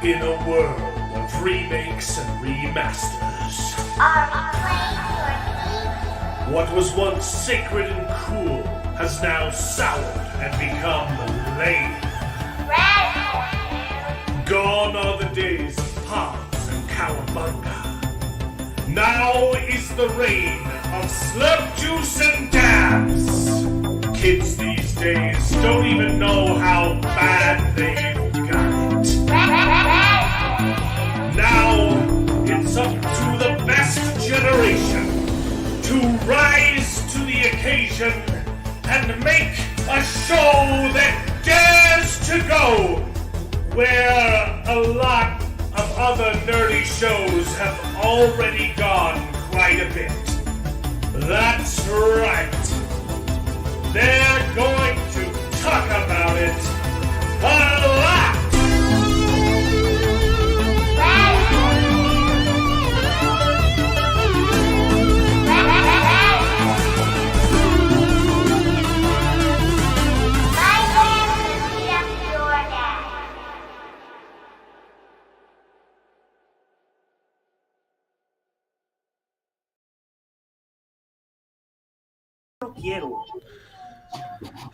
In a world of remakes and remasters, Are we playing for what was once sacred and cool has now soured and become lame. Red? Gone are the days of pods and cowabunga. Now is the reign of slurp juice and dabs. Kids these days don't even know how bad they've got it. Now it's up to the best generation to rise to the occasion and make a show that dares to go where a lot of other nerdy shows have already gone quite a bit. That's right. They're going to talk about it a lot.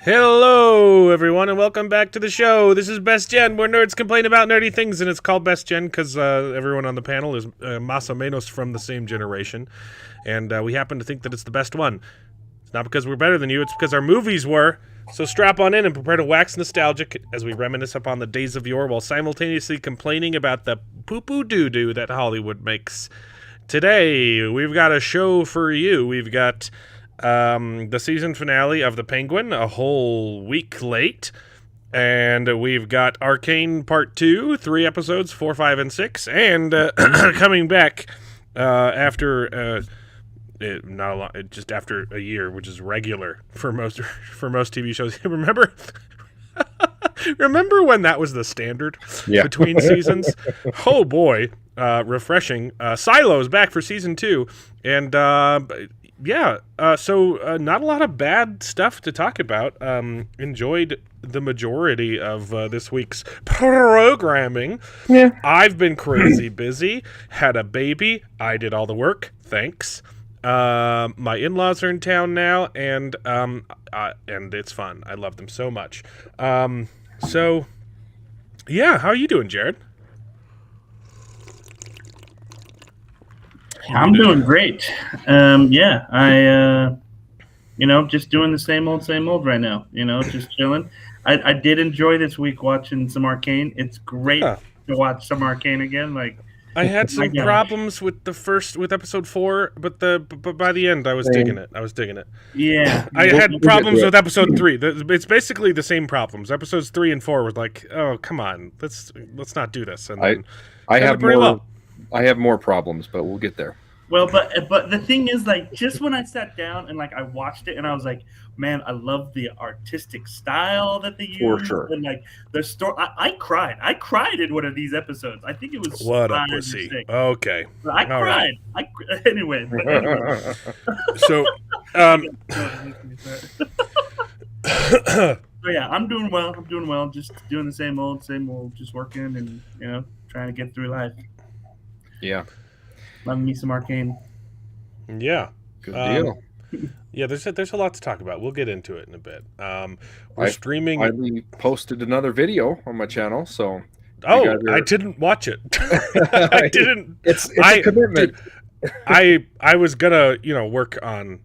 Hello, everyone, and welcome back to the show. This is Best Gen, where nerds complain about nerdy things, and it's called Best Gen because everyone on the panel is más o menos from the same generation, and we happen to think that it's the best one. It's not because we're better than you, it's because our movies were. So strap on in and prepare to wax nostalgic as we reminisce upon the days of yore while simultaneously complaining about the poo-poo doo-doo that Hollywood makes. Today, we've got a show for you. We've got the season finale of The Penguin, a whole week late. And we've got Arcane Part 2, 3 episodes, 4, 5, and 6. And coming back after not a lot, just after a year, which is regular for most TV shows. Remember when that was the standard between seasons? Oh boy, refreshing. Silo's back for season 2, and so not a lot of bad stuff to talk about. Enjoyed the majority of this week's programming. Yeah. I've been crazy busy, had a baby, I did all the work, thanks. My in-laws are in town now, and it's fun. I love them so much. So, yeah, how are you doing, Jared? I'm doing great. Just doing the same old right now. Just chilling. I did enjoy this week watching some Arcane. It's great to watch some Arcane again. I had some problems with episode 4, but by the end I was digging it. Yeah. I had problems with episode 3. It's basically the same problems. Episodes 3 and 4 were like, oh, come on, let's not do this. And I have more problems, but we'll get there. Well, but the thing is, just when I sat down and I watched it, and I was like, man, I love the artistic style that they use. For sure. And the story, I cried. I cried in one of these episodes. I think it was what a pussy. Okay, I cried. Right. Anyway. So, So yeah, I'm doing well. Just doing the same old, just working and trying to get through life. Yeah. Loving me some Arcane. Yeah. Good deal. Yeah, there's a lot to talk about. We'll get into it in a bit. We're streaming. I posted another video on my channel, so. I didn't watch it. I didn't. It's a commitment. Dude, I was gonna work on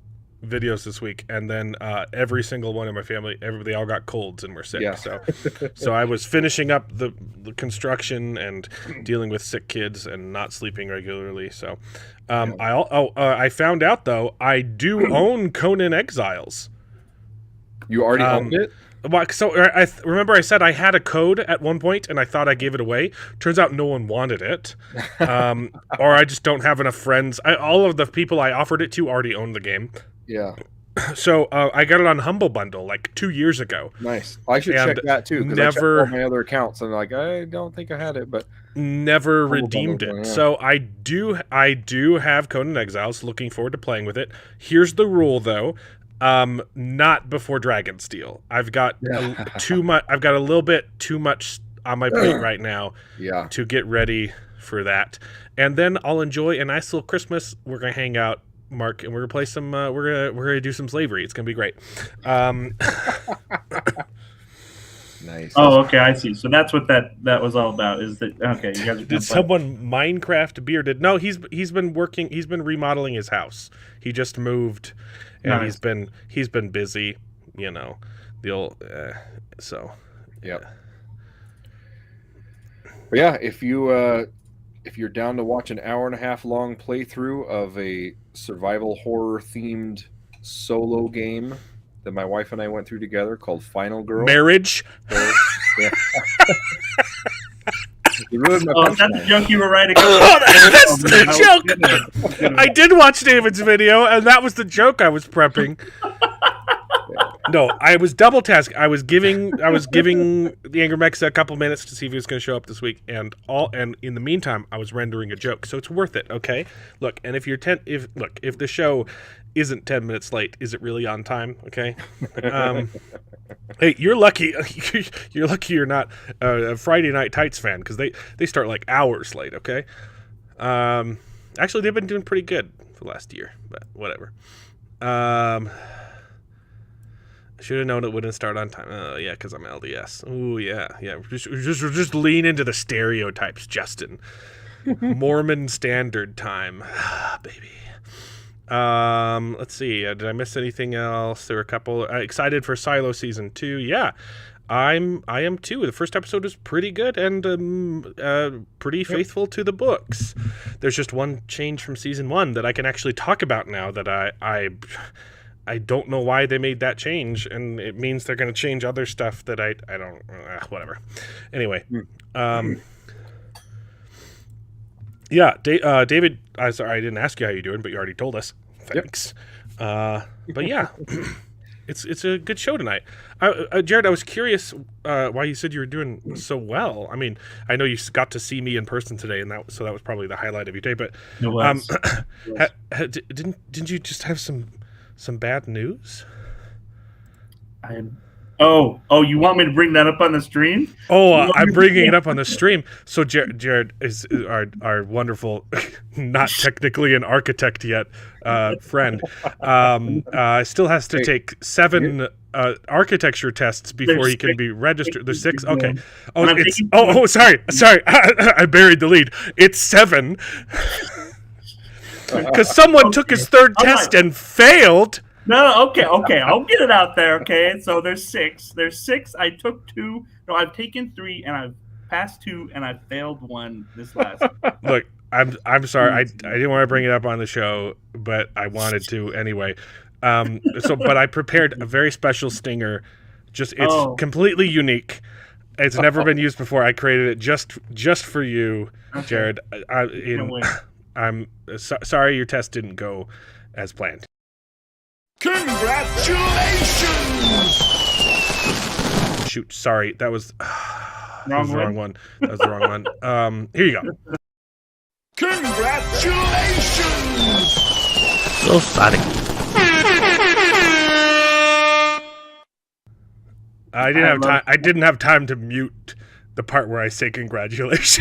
videos this week, and then every single one in my family, they all got colds and were sick. Yeah. So I was finishing up the construction and dealing with sick kids and not sleeping regularly. So I found out though I do own Conan Exiles. You already owned it? So remember I said I had a code at one point and I thought I gave it away. Turns out no one wanted it, or I just don't have enough friends. All of the people I offered it to already owned the game. Yeah. So I got it on Humble Bundle 2 years ago. Nice. I should check that too, because I checked all my other accounts and I don't think I had it, but never redeemed it. Yeah. So I do have Conan Exiles. Looking forward to playing with it. Here's the rule though. Not before Dragonsteel. I've got too much. I've got a little bit too much on my plate right now. Yeah. To get ready for that, and then I'll enjoy a nice little Christmas. We're gonna hang out, Mark, and we're gonna play some. We're gonna do some slavery. It's gonna be great. Nice. Oh, okay, I see. So that's what that was all about. Is that okay? You guys are Did someone Minecraft bearded? No, he's been working. He's been remodeling his house. He just moved, and Nice. he's been busy. You know, the old so. Yep. But yeah, if you're down to watch an hour and a half long playthrough of a survival horror themed solo game that my wife and I went through together called Final Girl. Marriage. So, yeah. You ruined my Oh, that's the joke you were writing. Oh, that's the joke. I did watch David's video, and that was the joke I was prepping. No, I was double tasking. I was giving the Angry Mexa a couple minutes to see if he was going to show up this week, and in the meantime, I was rendering a joke. So it's worth it, okay? Look, and if the show isn't 10 minutes late, is it really on time? Okay. Hey, you're lucky. You're lucky you're not a Friday Night Tights fan, because they start like hours late. Okay. Actually, they've been doing pretty good for the last year, but whatever. I should have known it wouldn't start on time. Oh, yeah, because I'm LDS. Oh, yeah. Just lean into the stereotypes, Justin. Mormon Standard Time, baby. Let's see. Did I miss anything else? There were a couple. Excited for Silo Season 2. Yeah, I am too. The first episode was pretty good and pretty faithful to the books. There's just one change from Season 1 that I can actually talk about now that I don't know why they made that change, and it means they're going to change other stuff that I don't, whatever. Anyway, yeah, David, sorry, I didn't ask you how you're doing, but you already told us. Thanks. Yep. But yeah, it's a good show tonight. Jared, I was curious why you said you were doing so well. I mean, I know you got to see me in person today, and that was probably the highlight of your day. But It was. didn't you just have some bad news? Oh, you want me to bring that up on the stream? Oh, I'm bringing it up on the stream. So Jared is our wonderful, not technically an architect yet, friend. Still has to take 7 architecture tests before he can be registered. There's 6. Okay. Oh, sorry. I buried the lead. It's 7. Because someone took his 3rd test and failed. No, okay. I'll get it out there, okay? So there's 6. I took 2. No, I've taken 3, and I've passed 2, and I've failed 1 this last. Look, I'm sorry. I didn't want to bring it up on the show, but I wanted to anyway. But I prepared a very special stinger. It's completely unique. It's never been used before. I created it just for you, Jared. I'm sorry your test didn't go as planned. Congratulations! Shoot, sorry. That was the wrong one. That was the wrong one. Here you go. Congratulations! So sorry. I didn't have time to mute the part where I say congratulations.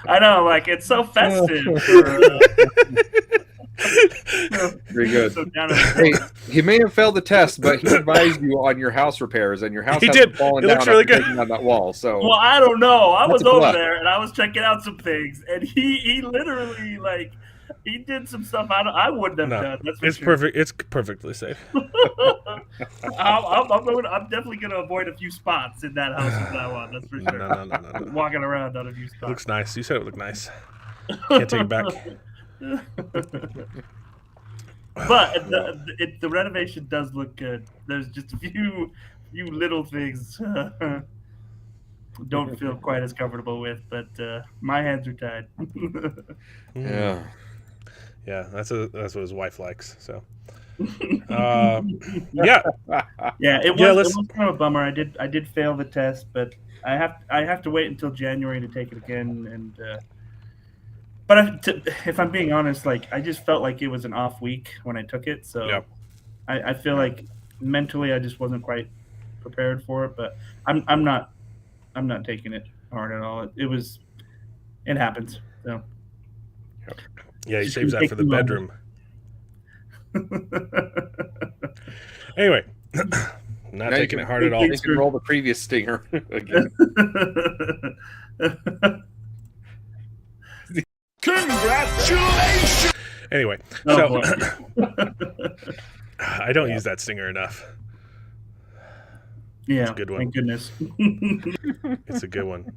I know, like, it's so festive. Very good. Hey, he may have failed the test, but he advised you on your house repairs, and your house hasn't fallen down really good on that wall. So, well, I don't know. I was over there, and I was checking out some things, and he literally, like, he did some stuff I wouldn't have done. That's it's sure. Perfect. It's perfectly safe. I'm definitely going to avoid a few spots in that house from now on. That's for sure. No. Walking around on a few spots. It looks nice. You said it looked nice. Can't take it back. But the renovation does look good. There's just a few little things don't feel quite as comfortable with, but my hands are tied. Yeah, that's what his wife likes. So, yeah. It was kind of a bummer. I did fail the test, but I have to wait until January to take it again. And but if I'm being honest, like, I just felt like it was an off week when I took it. So I feel like mentally I just wasn't quite prepared for it, but I'm not taking it hard at all. It happens. So Yeah, he Just saves gonna that take for the the bedroom. Anyway, not Now taking it hard at all. You can roll the previous stinger again. Congratulations! Anyway, Oh, so boy. I don't use that stinger enough. Yeah, a good one. thank goodness. It's a good one.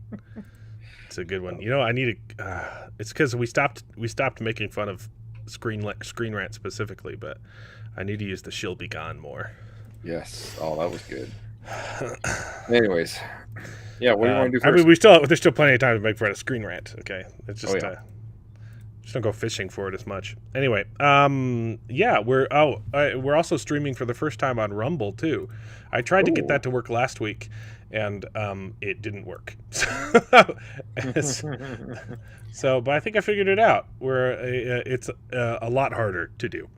It's a good one. You know, I need to. It's because we stopped making fun of Screen Rant specifically, but I need to use the "She'll Be Gone" more. Yes. Oh, that was good. Anyways, yeah. What do you want to do first? I mean, there's still plenty of time to make fun of Screen Rant. Okay, it's just just don't go fishing for it as much. Anyway, yeah, we're also streaming for the first time on Rumble too. I tried to get that to work last week, and it didn't work. So, but I think I figured it out. It's a lot harder to do.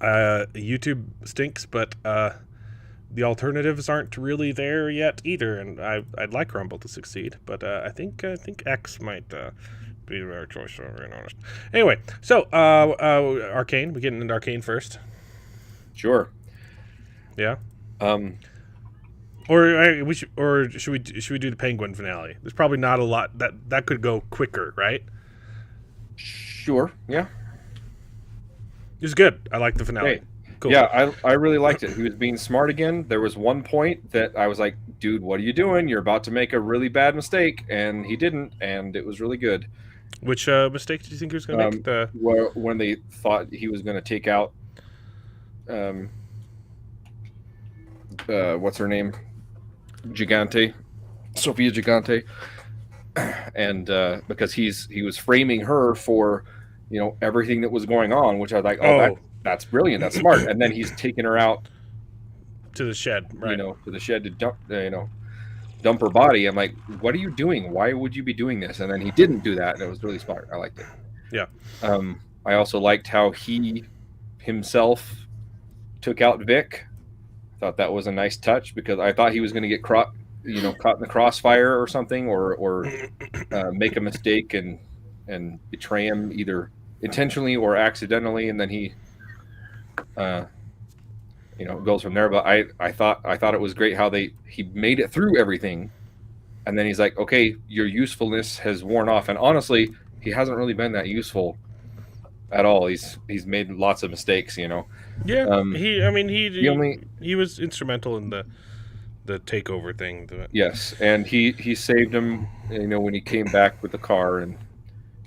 YouTube stinks, but the alternatives aren't really there yet either. And I'd like Rumble to succeed, but I think X might be the better choice. Being honest. Anyway, so Arcane. We getting into Arcane first. Sure. Yeah. Should we do the Penguin finale? There's probably not a lot that could go quicker, right? Sure. Yeah. It was good. I like the finale. Hey. Cool. Yeah, I really liked it. He was being smart again. There was one point that I was like, dude, what are you doing? You're about to make a really bad mistake. And he didn't, and it was really good. Which mistake did you think he was going to make? When they thought he was going to take out, what's her name? Gigante. Sophia Gigante. And because he was framing her for, everything that was going on, which I was like, that's brilliant. That's smart. And then he's taking her out to the shed, right? To the shed to dump her body. I'm like, what are you doing? Why would you be doing this? And then he didn't do that, and it was really smart. I liked it. Yeah. I also liked how he himself took out Vic. I thought that was a nice touch because I thought he was going to get caught in the crossfire or something, or make a mistake and betray him either intentionally or accidentally, and then he goes from there. But I thought it was great how he made it through everything, and then he's like, okay, your usefulness has worn off. And honestly, he hasn't really been that useful at all. He's made lots of mistakes, Yeah. He was instrumental in the takeover thing. Yes, and he saved him. When he came back with the car and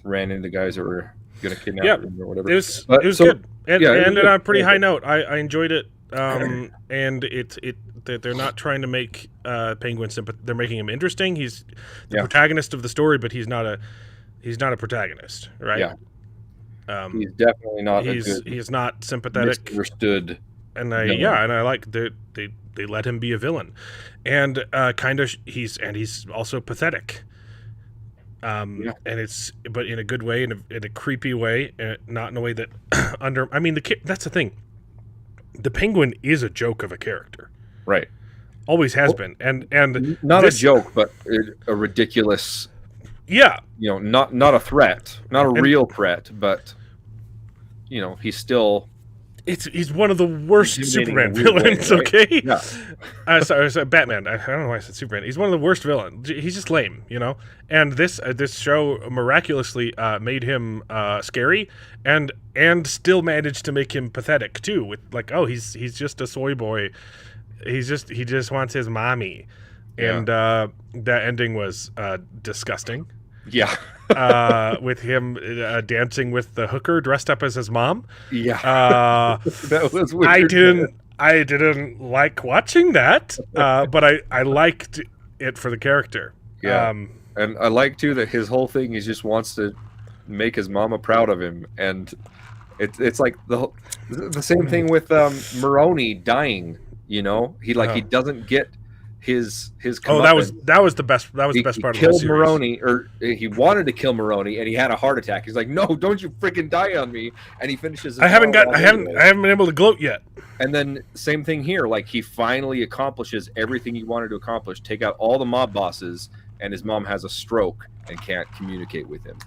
ran into the guys that were going to kidnap him or whatever. It was good. And ended on a pretty high note. I enjoyed it. And that they're not trying to make Penguin they're making him interesting. He's the protagonist of the story, but he's not a protagonist, right? Yeah. He's definitely not. He's not sympathetic. Misunderstood. And I like they let him be a villain, and he's also pathetic. And but in a good way, in a creepy way, not in a way that that's the thing. The Penguin is a joke of a character, right? Always has been, and not a joke, but a ridiculous. Yeah, not a threat, not a real threat, but he's still. He's one of the worst Superman villains. Way, right? Okay, yeah. Sorry, Batman. I don't know why I said Superman. He's one of the worst villains. He's just lame, And this show miraculously made him scary, and still managed to make him pathetic too. With he's just a soy boy. He just wants his mommy, and that ending was disgusting. Yeah. With him dancing with the hooker dressed up as his mom. Yeah. That was weird. I didn't like watching that, but I liked it for the character. Yeah. And I like too that his whole thing is just wants to make his mama proud of him, and it's like the same thing with Maroni dying. He doesn't get his Oh, that was the best. That was the best part of the killed series. Maroney, or he wanted to kill Maroney, and he had a heart attack. He's like, "No, don't you freaking die on me!" And he finishes. I haven't been able to gloat yet. And then same thing here. Like he finally accomplishes everything he wanted to accomplish. Take out all the mob bosses, and his mom has a stroke and can't communicate with him.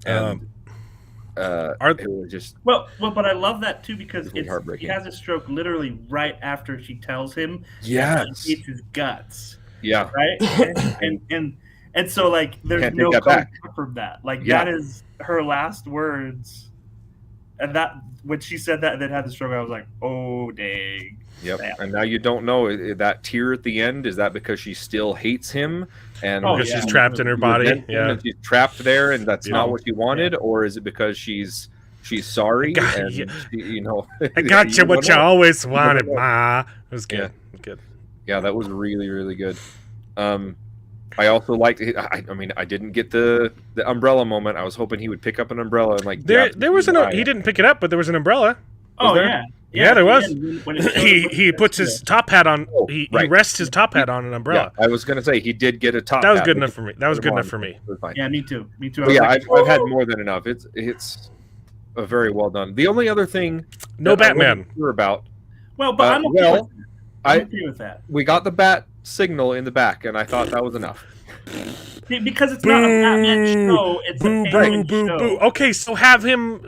And it was just well, but I love that too because really heartbreaking. he has a stroke literally right after she tells him Yes. that he hates his guts. Yeah. Right. and so like there's Can't no take that back from that. Like Yeah. that is her last words. And that when she said that and then had the stroke, I was like, oh dang. Yep. Damn. And now you don't know that tear at the end. Is that because she still hates him and Because she's trapped in her body? Yeah. And she's trapped there, and that's Yeah. not what she wanted, or is it because she's sorry and you. she, you know? I got you what you don't know. always wanted, Ma. It was good. Yeah. Good. Yeah, that was really, really good. I also liked it. I mean, I didn't get the umbrella moment. I was hoping he would pick up an umbrella and like. There was he didn't pick it up, but there was an umbrella. Oh there? yeah. Yeah, there was. When it He puts his top hat on. He rests his top hat on an umbrella. Yeah, I was gonna say he did get a top. That was hat, good but enough for me. That was good enough for me. it was fine. Yeah, me too. Me too. I But was yeah, like, I've had more than enough. It's a very well done. The only other thing, No that I Batman. wasn't sure about. well, but I'm okay well, with that. I'm okay with that. We got the bat signal in the back, and I thought that was enough. Because it's not a Batman show, it's Boo, a boo, Penguin boo, show. boo. Okay, so have him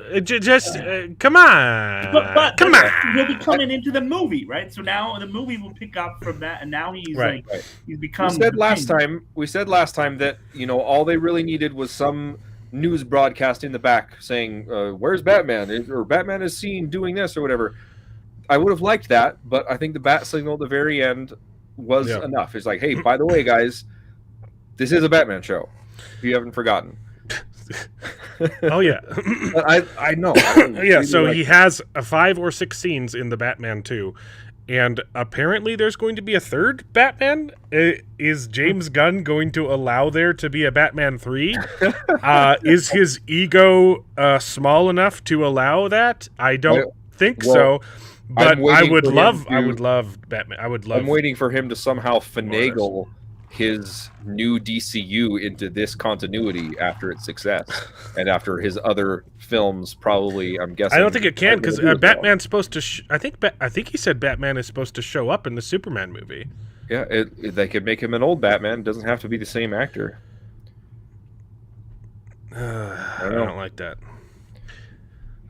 come on. But Come on. he'll be coming into the movie, right? So now the movie will pick up from that, and now he's Right. he's become. We said the last Penguin. time that all they really needed was some news broadcast in the back saying where's Batman, or Batman is seen doing this or whatever. I would have liked that, but I think the bat signal at the very end was enough. It's like, hey, by the way, guys, this is a Batman show, if you haven't forgotten. Oh yeah. But I know. Yeah, so he has 5 or 6 scenes in the Batman 2, and apparently there's going to be a third Batman. Is James Gunn going to allow there to be a Batman 3? Is his ego small enough to allow that? I don't think so. But I would love Batman. I'm waiting for him to somehow finagle his new DCU into this continuity after its success, and after his other films. Probably, I'm guessing. I don't think it can, because Batman's supposed to. I think he said Batman is supposed to show up in the Superman movie. Yeah, they could make him an old Batman. It doesn't have to be the same actor. I don't like that.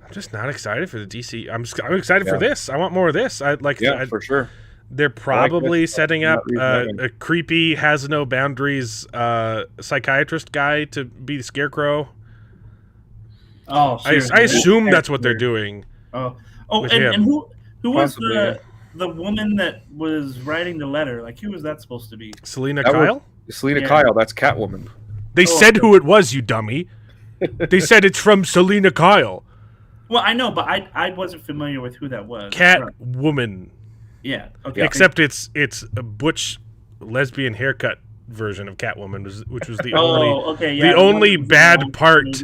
I'm just not excited for the DC. I'm excited for this. I want more of this. For sure. They're probably setting up a creepy, has no boundaries psychiatrist guy to be the Scarecrow. Oh, I assume that's what they're doing. And who was the woman that was writing the letter? Like, who was that supposed to be? Selena Kyle? Selena Kyle, that's Catwoman. They said who it was, you dummy. They said it's from Selena Kyle. Well, I know, but I wasn't familiar with who that was. Catwoman. Yeah. Okay. Except it's a butch lesbian haircut version of Catwoman, which was the only bad part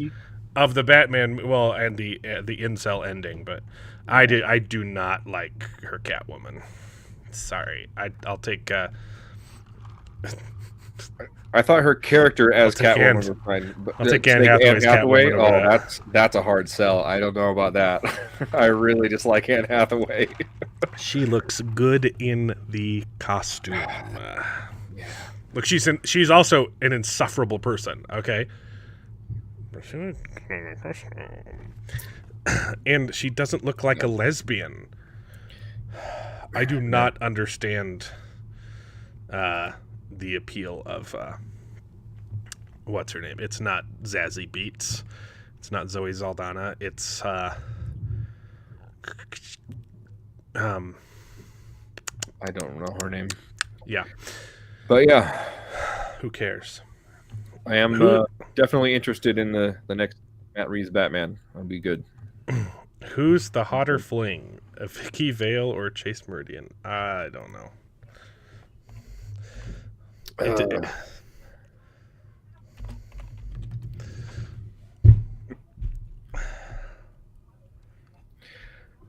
of the Batman. Well, and the incel ending, but I do not like her Catwoman. Sorry, I'll take. I thought her character as Catwoman was fine. I'll take Anne Hathaway's Hathaway. Catwoman. That's a hard sell. I don't know about that. I really dislike Anne Hathaway. She looks good in the costume. Look, she's also an insufferable person. Okay, and she doesn't look like a lesbian. I do not understand the appeal of what's her name? It's not Zazie Beetz. It's not Zoe Saldana. It's I don't know her name. Yeah. But yeah. Who cares? I am definitely interested in the next Matt Reeves Batman. That'll be good. Who's the hotter fling? A Vicky Vale or Chase Meridian? I don't know.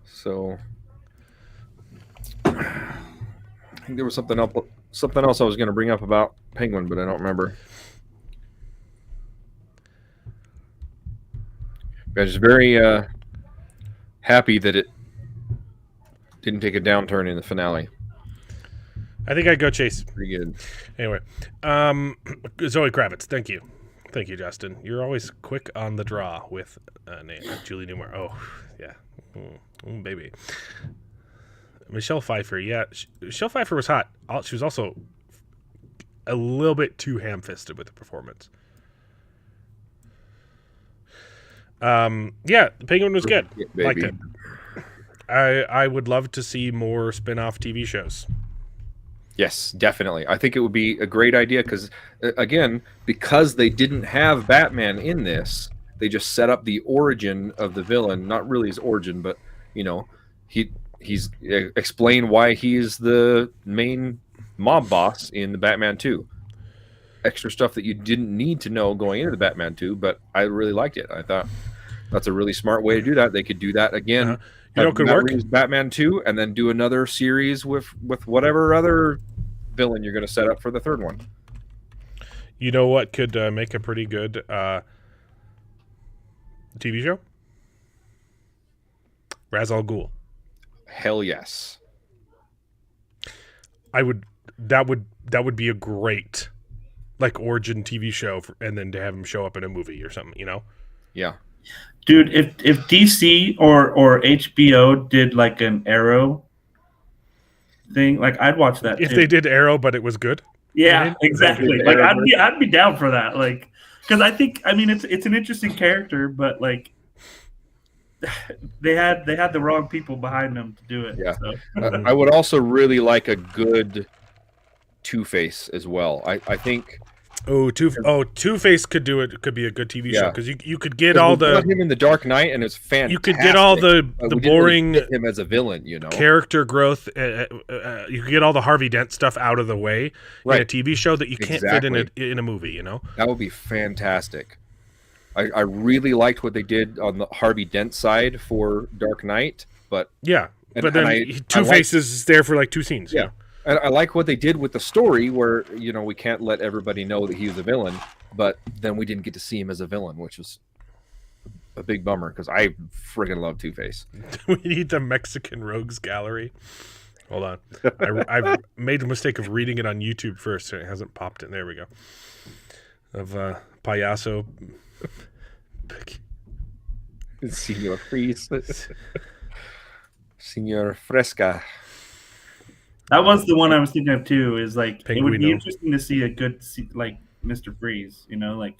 So I think there was something else something else I was going to bring up about Penguin, but I don't remember. I was very happy that it didn't take a downturn in the finale. I think I'd go Chase. Pretty good. Anyway, Zoe Kravitz. Thank you, Justin. You're always quick on the draw with name Julie Newmar. Oh, yeah, baby. Michelle Pfeiffer. Yeah, Michelle Pfeiffer was hot. She was also a little bit too ham-fisted with the performance. Yeah, the Penguin was good. Yeah, liked it. I would love to see more spin-off TV shows. Yes, definitely. I think it would be a great idea because, again, because they didn't have Batman in this, they just set up the origin of the villain. Not really his origin, but he's explained why he's the main mob boss in the Batman 2. Extra stuff that you didn't need to know going into the Batman 2, but I really liked it. I thought that's a really smart way to do that. They could do that again. Uh-huh. You know, it could work. Batman 2, and then do another series with whatever other villain you're going to set up for the third one. You know what could make a pretty good TV show? Ra's al Ghul. Hell yes. That would be a great origin TV show, and then to have him show up in a movie or something. You know? Yeah. Dude, if DC or HBO did like an Arrow thing, like I'd watch that. If they did Arrow, but it was good. Yeah, exactly. Like I'd be down for that. Like, because I mean it's an interesting character, but like they had the wrong people behind them to do it. Yeah. So. I would also really like a good Two-Face as well. I think. Two-Face could do it. Could be a good TV show because you could get all the him in the Dark Knight, and it's fantastic. You could get all the boring really him as a villain, you know, character growth. You could get all the Harvey Dent stuff out of the way in a TV show that you can't fit in a movie. You know, that would be fantastic. I really liked what they did on the Harvey Dent side for Dark Knight, but then Two-Face is there for like 2 scenes. Yeah. You know? And I like what they did with the story where, you know, we can't let everybody know that he was a villain, but then we didn't get to see him as a villain, which was a big bummer because I friggin' love Two-Face. We need the Mexican Rogues Gallery. Hold on. I've made the mistake of reading it on YouTube first, and it hasn't popped in. There we go. Of Payaso. Senor Freeze. Senor Fresca. That was the one I was thinking of too. Is like Penguino. It would be interesting to see a good like Mr. Freeze. You know, like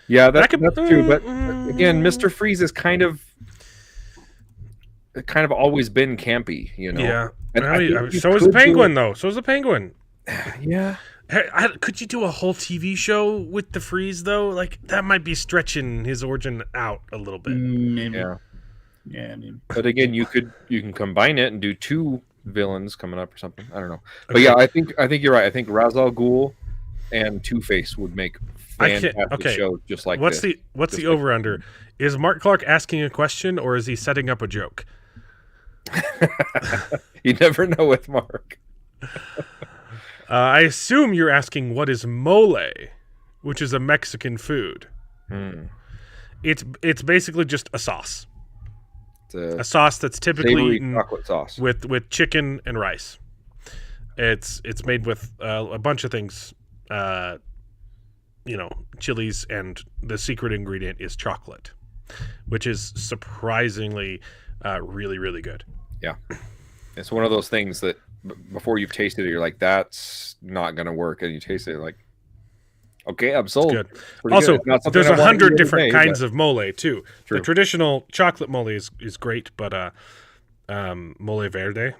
yeah, that's true. But again, Mr. Freeze is kind of always been campy. You know. Yeah. And so is the Penguin though. So is the Penguin. Yeah. Could you do a whole TV show with the Freeze though? Like that might be stretching his origin out a little bit. Maybe. Yeah. Yeah. I mean. But again, you can combine it and do 2 villains coming up or something. I don't know. But yeah, I think you're right. I think Ra's al Ghul and Two-Face would make fantastic shows just like what's this. What's the over under? Is Mark Clark asking a question or is he setting up a joke? You never know with Mark. I assume you're asking what is mole, which is a Mexican food. It's basically just a sauce. A sauce that's typically eaten chocolate sauce with chicken and rice. It's made with a bunch of things, chilies, and the secret ingredient is chocolate, which is surprisingly really, really good. Yeah. It's one of those things that before you've tasted it, you're like, that's not going to work. And you taste it, you're like, okay, I'm sold. Good. Also, there's 100 different kinds of mole, too. True. The traditional chocolate mole is great, but mole verde,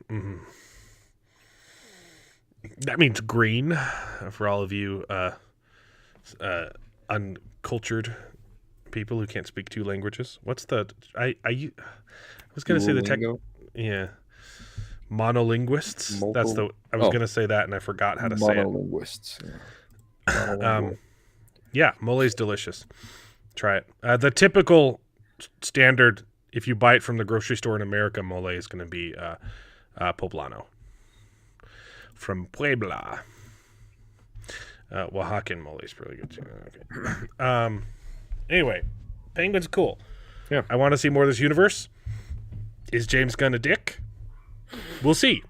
that means green for all of you uncultured people who can't speak 2 languages. What's the... I was going to say the tech... Yeah. Monolinguists. That's the... I was going to say that, and I forgot how to say it. Monolinguists. Yeah, mole is delicious. Try it. The typical standard, if you buy it from the grocery store in America, mole is going to be poblano. from Puebla. Oaxacan mole is pretty good too. Okay. Anyway, Penguin's cool. Yeah. I want to see more of this universe. Is James Gunn a dick? We'll see.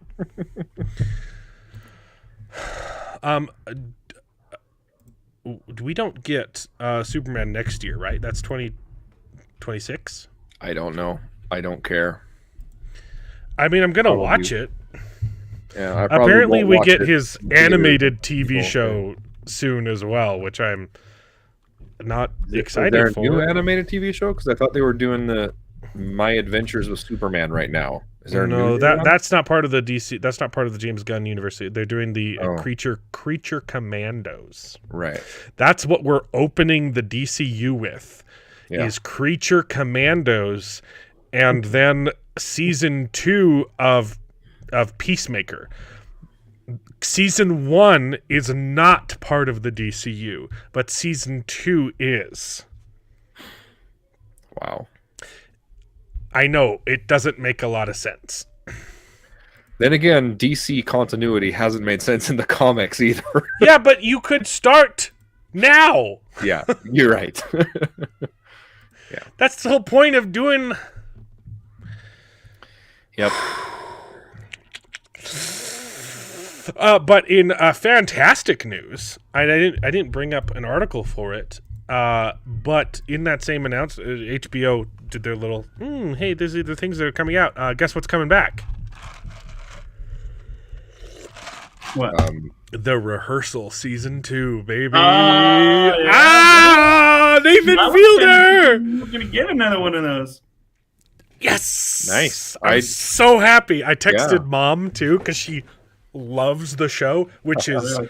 We don't get Superman next year, right? That's 2026. I don't know. I don't care. I mean, I'm gonna watch it. Yeah. I probably Apparently, won't we watch get it his until animated the TV sequel. show soon as well, which I'm not Is excited there a for. new animated TV show? Because I thought they were doing the My Adventures with Superman right now. Is there a new one? That's not part of the DC. That's not part of the James Gunn universe. They're doing the Oh. Creature Commandos. Right. That's what we're opening the DCU with. Yeah. Is Creature Commandos, and then season 2 of Peacemaker. Season 1 is not part of the DCU, but season 2 is. Wow. I know it doesn't make a lot of sense. Then again, DC continuity hasn't made sense in the comics either. Yeah, but you could start now. Yeah, you're right. That's the whole point of doing. Yep. But in fantastic news, I didn't bring up an article for it. But in that same announcement, HBO did their little, hey, these are the things that are coming out. Guess what's coming back? What? The Rehearsal season 2, baby. Yeah. Nathan Fielder. We're gonna get another one of those. Yes. Nice. I'm so happy. I texted Yeah. Mom too because she loves the show, which is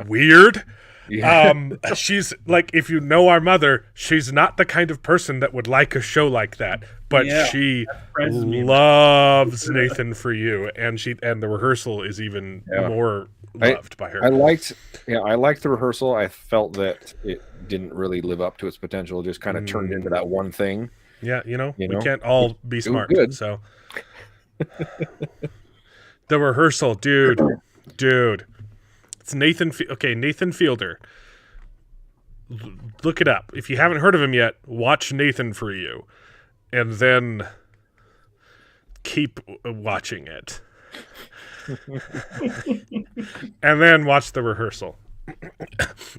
weird. Yeah. She's like, if you know our mother, she's not the kind of person that would like a show like that, but Yeah, she surprises me. loves Nathan For You, and The Rehearsal is even Yeah. more loved by her. I liked the rehearsal. I felt that it didn't really live up to its potential. It just kind of turned into that one thing. Yeah, we know? can't all be was smart. good. So The Rehearsal, dude. It's Nathan Fielder. Look it up. If you haven't heard of him yet, watch Nathan For You. And then keep watching it. And then watch The Rehearsal.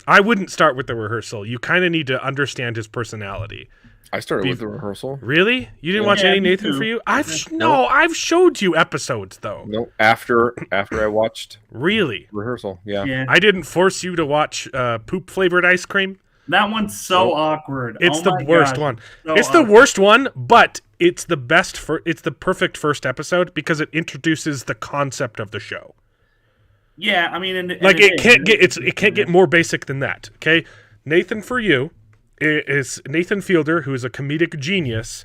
I wouldn't start with The Rehearsal. You kind of need to understand his personality. I started with the rehearsal. Really? You didn't watch Yeah, any me Nathan too. For You? I've showed you episodes though. No, after I watched Really? rehearsal. Yeah. Yeah, I didn't force you to watch poop flavored ice cream. that one's so awkward. It's Oh the my worst gosh, one. so It's the awkward. worst one, but it's the best it's the perfect first episode because it introduces the concept of the show. Yeah, I mean, It can't get more basic than that. Okay, Nathan For You is Nathan Fielder, who is a comedic genius.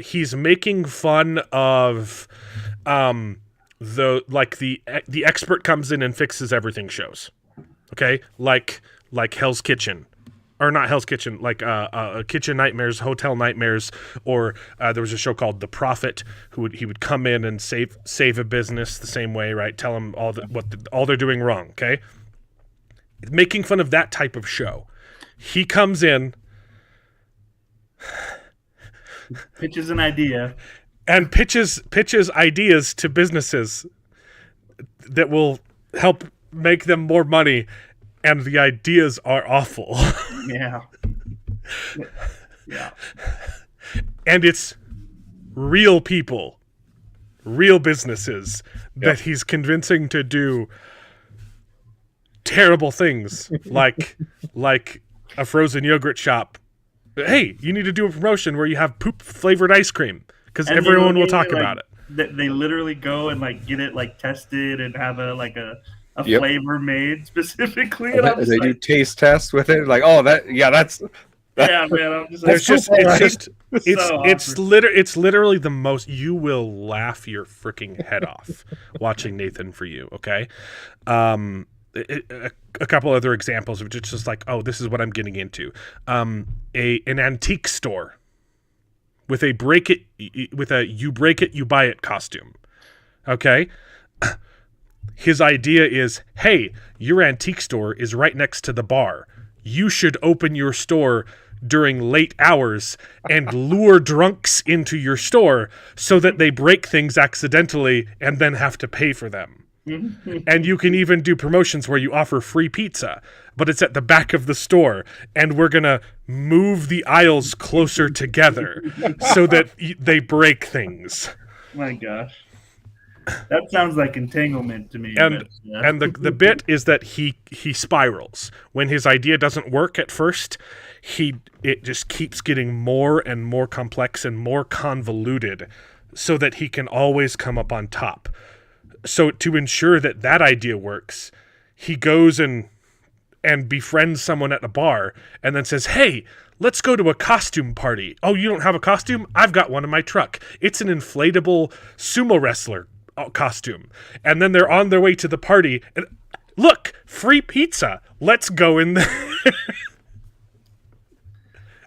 He's making fun of the expert comes in and fixes everything shows. Okay, like Hell's Kitchen. Or not Hell's Kitchen, like Kitchen Nightmares, Hotel Nightmares, or there was a show called The Prophet, he would come in and save a business the same way, right? Tell them all they're doing wrong. Okay, making fun of that type of show. He comes in, pitches an idea. and pitches ideas to businesses that will help make them more money, and the ideas are awful. Yeah. Yeah. And it's real people, real businesses that he's convincing to do terrible things, like a frozen yogurt shop. Hey, you need to do a promotion where you have poop flavored ice cream because And everyone will they, talk like, about it. They literally go and get it tested and have a Yep. flavor made specifically. And I'm They just do like, taste tests with it. Like, that's yeah, man. I'm just like, There's just it's awkward. it's literally the most. You will laugh your freaking head off watching Nathan For You. Okay, a couple other examples of just like, oh, this is what I'm getting into. An antique store with a you break it, you buy it costume. Okay. his idea is, hey, your antique store is right next to the bar. You should open your store during late hours and lure drunks into your store so that they break things accidentally and then have to pay for them. And you can even do promotions where you offer free pizza, but it's at the back of the store, and we're going to move the aisles closer together so that they break things. My gosh. That sounds like entanglement to me. And but, yeah. and the bit is that he spirals. When his idea doesn't work at first, it just keeps getting more and more complex and more convoluted so that he can always come up on top. So to ensure that idea works, he goes and befriends someone at a bar and then says, hey, let's go to a costume party. Oh, you don't have a costume? I've got one in my truck. It's an inflatable sumo wrestler costume. And then they're on their way to the party and look, free pizza. Let's go in there.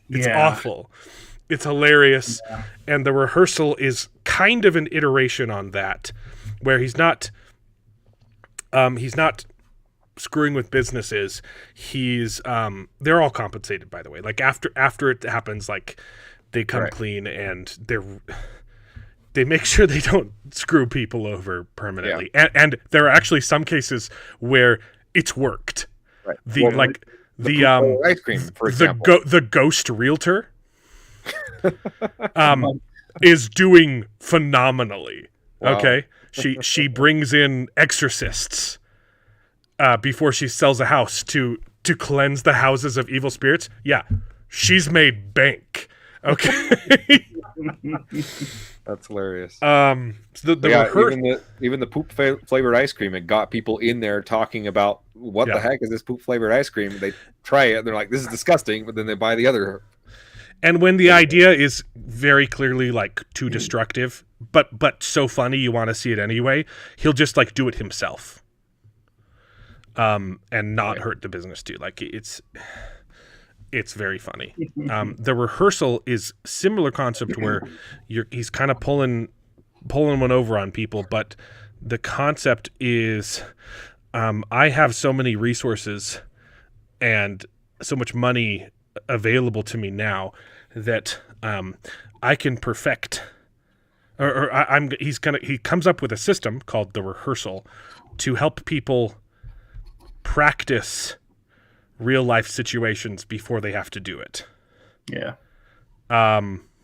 It's awful. It's hilarious. Yeah. And the rehearsal is kind of an iteration on that, where he's not screwing with businesses. He's they're all compensated, by the way. Like after it happens, like they come clean and they make sure they don't screw people over permanently. Yeah. And there are actually some cases where it's worked. Right. The ice cream, for example. The ghost realtor is doing phenomenally. Wow. Okay. She brings in exorcists before she sells a house to cleanse the houses of evil spirits. Yeah, she's made bank. Okay. That's hilarious. So even the poop flavored ice cream, it got people in there talking about what the heck is this poop flavored ice cream. They try it, and they're like, "This is disgusting," but then they buy the other. And when the idea is very clearly like too destructive, but so funny you want to see it anyway, he'll just like do it himself, and not hurt the business too. Like it's very funny. The rehearsal is similar concept where he's kind of pulling one over on people, but the concept is I have so many resources and so much money available to me now that I can perfect he comes up with a system called the rehearsal to help people practice real life situations before they have to do it. Yeah.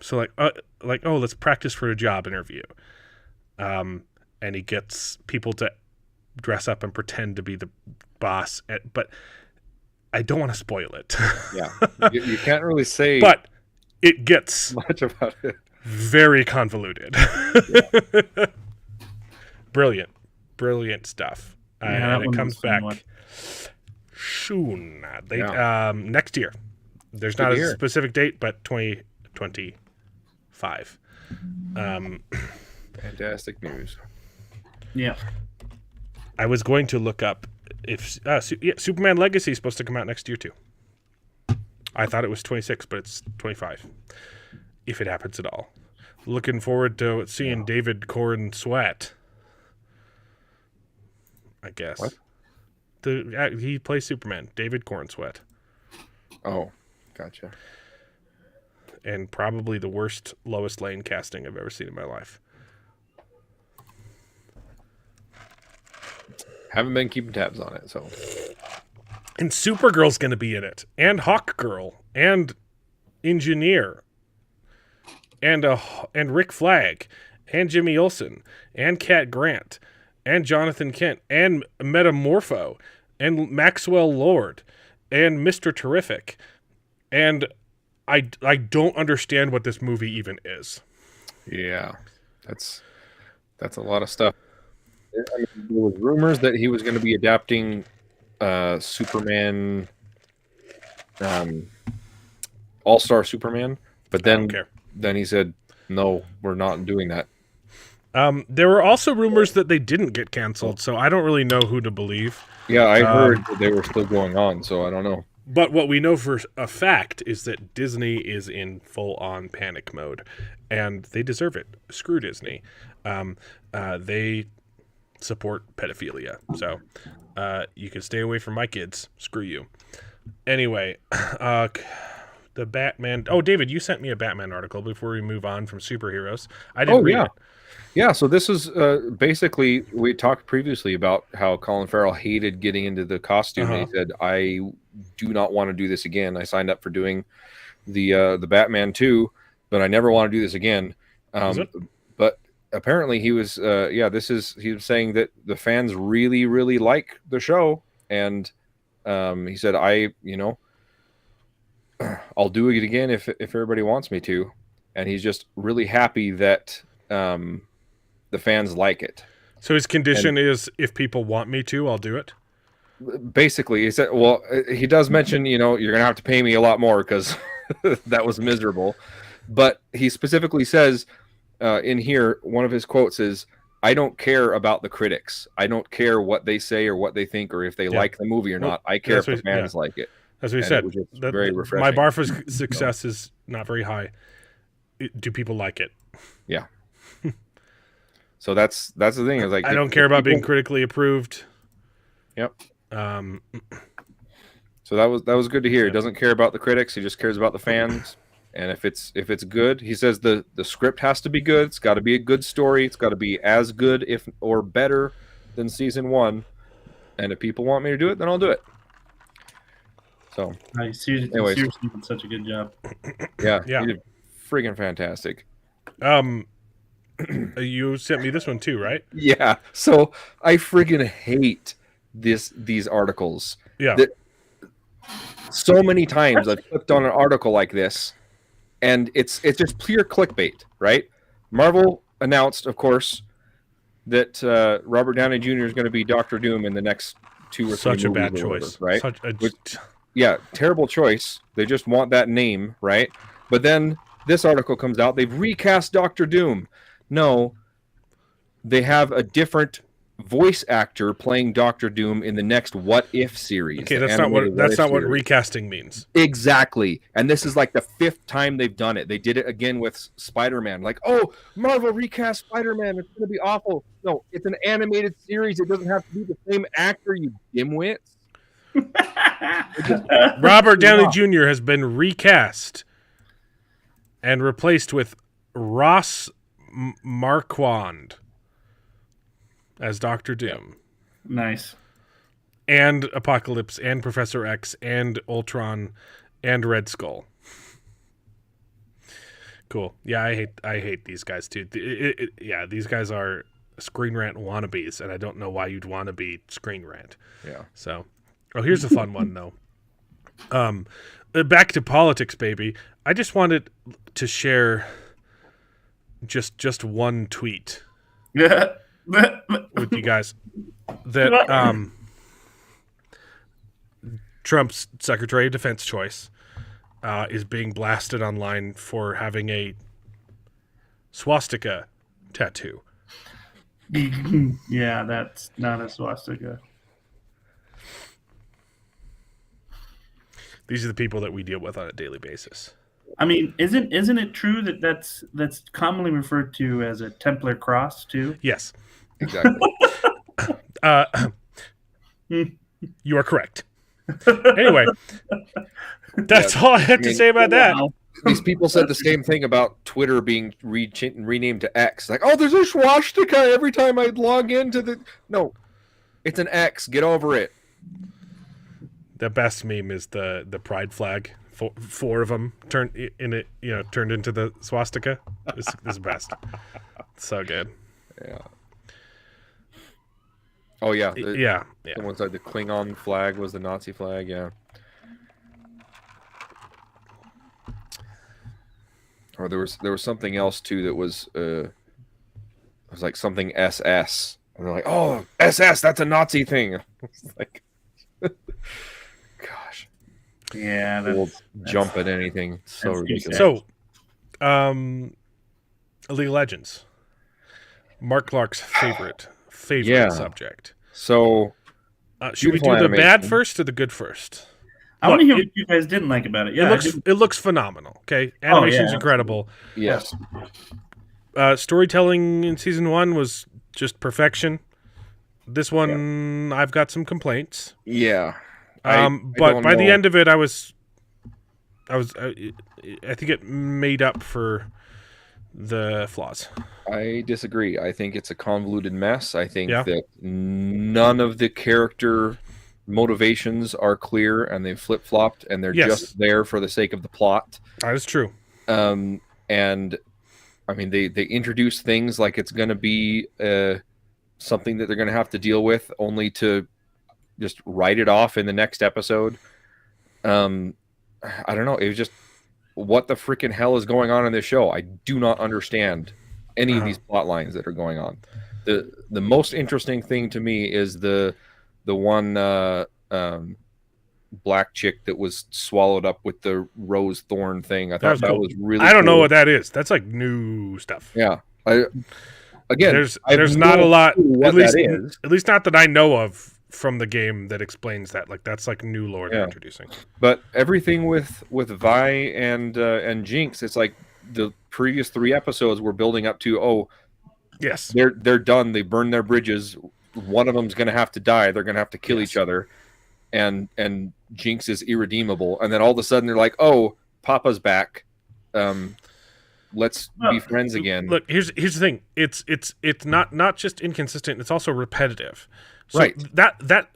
So let's practice for a job interview. And he gets people to dress up and pretend to be the boss, but I don't want to spoil it. Yeah. You can't really say but it gets much about it. Very convoluted. Yeah. Brilliant stuff. And it comes back soon. Next year. There's not a specific date, but 2025. Fantastic news. Yeah. I was going to look up if Superman Legacy is supposed to come out next year too. I thought it was 26, but it's 25. If it happens at all. Looking forward to seeing David Corn sweat. I guess. What? He plays Superman, David Cornsweat. Oh, gotcha. And probably the worst Lois Lane casting I've ever seen in my life. Haven't been keeping tabs on it, so. And Supergirl's going to be in it, and Hawkgirl, and Engineer, and Rick Flag, and Jimmy Olsen, and Cat Grant, and Jonathan Kent, and Metamorpho, and Maxwell Lord, and Mr. Terrific. And I don't understand what this movie even is. Yeah, that's a lot of stuff. I mean, there was rumors that he was going to be adapting Superman, All-Star Superman, but then he said, no, we're not doing that. There were also rumors that they didn't get canceled, so I don't really know who to believe. Yeah, I heard that they were still going on, so I don't know. But what we know for a fact is that Disney is in full-on panic mode, and they deserve it. Screw Disney. They support pedophilia. So you can stay away from my kids. Screw you. Anyway, the Batman. Oh, David, you sent me a Batman article before we move on from superheroes. I didn't read it. Yeah, so this is basically, we talked previously about how Colin Farrell hated getting into the costume. And he said, I do not want to do this again. I signed up for doing the Batman 2, but I never want to do this again. But apparently he was, he was saying that the fans really, really like the show. And he said, I'll do it again if everybody wants me to. And he's just really happy that the fans like it. So his condition is, if people want me to, I'll do it. Basically, he said, well, he does mention, you're going to have to pay me a lot more because that was miserable. But he specifically says in here, one of his quotes is, I don't care about the critics. I don't care what they say or what they think or if they like the movie or not. I care if the fans like it. As we said, very refreshing. My bar for success is not very high. Do people like it? Yeah. So that's the thing. Is like I don't care about being critically approved. Yep. So that was good to hear. He doesn't care about the critics. He just cares about the fans. And if it's good, he says the script has to be good. It's got to be a good story. It's got to be as good or better than season 1. And if people want me to do it, then I'll do it. So seriously did such a good job. Yeah. He did friggin' fantastic. You sent me this one too, right? Yeah. So I friggin' hate these articles. Yeah. So many times I've clicked on an article like this, and it's just pure clickbait, right? Marvel announced, of course, that Robert Downey Jr. is going to be Doctor Doom in the next 2 or 3 Such movies. a bad choice, right? Yeah, terrible choice. They just want that name, right? But then this article comes out. They've recast Doctor Doom. No, they have a different voice actor playing Doctor Doom in the next What If series. Okay, that's not what recasting means. Exactly. And this is like the 5th time they've done it. They did it again with Spider-Man. Like, oh, Marvel recast Spider-Man. It's going to be awful. No, it's an animated series. It doesn't have to be the same actor, you dimwits. Robert Downey Jr. has been recast and replaced with Ross Marquand as Doctor Doom. Nice. And Apocalypse and Professor X and Ultron and Red Skull. Cool. Yeah, I hate these guys too. These guys are Screen Rant wannabes, and I don't know why you'd want to be Screen Rant. Yeah. So, here's a fun one though. Back to politics, baby. I just wanted to share just one tweet with you guys that Trump's Secretary of Defense choice is being blasted online for having a swastika tattoo. Yeah, that's not a swastika. These are the people that we deal with on a daily basis. I mean, isn't it true that that's commonly referred to as a Templar cross too? Yes, exactly. You are correct. Anyway, that's all I have to say about that. These people said the same thing about Twitter being renamed to X. Like, oh, there's a swastika every time I log into the. No, it's an X. Get over it. The best meme is the pride flag. Four of them turned into the swastika. This is best. So good. Yeah. Oh yeah. Yeah. Someone said the Klingon flag was the Nazi flag. Yeah. Or there was something else too that was it was like something SS, and they're like, oh, SS, that's a Nazi thing. It's like, gosh. Yeah, we'll jump at anything. So ridiculous. So, League of Legends. Mark Clark's favorite subject. So, should we do the bad first or the good first? I want to hear what you guys didn't like about it. Yeah, it looks phenomenal. Okay, animation's incredible. Yes. Storytelling in season 1 was just perfection. This one, I've got some complaints. Yeah. But by the end of it, I think it made up for the flaws. I disagree. I think it's a convoluted mess. I think Yeah. that none of the character motivations are clear, and they flip-flopped, and they're just there for the sake of the plot. That is true. And I mean, they introduce things like it's going to be something that they're going to have to deal with, only to just write it off in the next episode. I don't know. It was just, what the freaking hell is going on in this show? I do not understand any of these plot lines that are going on. The most interesting thing to me is the one black chick that was swallowed up with the rose thorn thing. I thought that was really I don't know cool. what that is. That's like new stuff. Yeah. There's not a lot, at least not that I know of from the game, that explains that. Like, that's like new lore they're introducing. But everything with Vi and Jinx, it's like the previous 3 episodes were building up to, yes, they're done. They burned their bridges. One of them's going to have to die. They're going to have to kill each other. And Jinx is irredeemable. And then all of a sudden they're like, oh, Papa's back. Let's be friends again. Look, here's the thing. It's not just inconsistent. It's also repetitive. So right.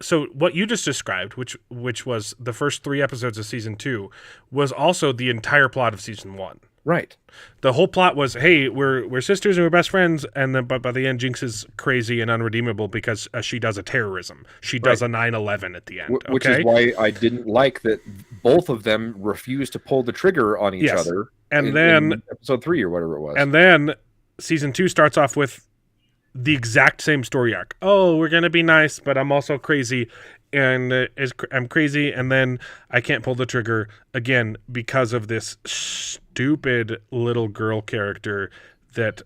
So what you just described, which was the first 3 episodes of season 2, was also the entire plot of season 1. Right. The whole plot was, hey, we're sisters and we're best friends, and then but by the end, Jinx is crazy and unredeemable because she does a terrorism. She does a 9/11 at the end. Which is why I didn't like that both of them refused to pull the trigger on each other. And then in episode 3 or whatever it was. And then season 2 starts off with the exact same story arc. Oh, we're gonna be nice, but I'm also crazy, and I'm crazy, and then I can't pull the trigger again because of this stupid little girl character that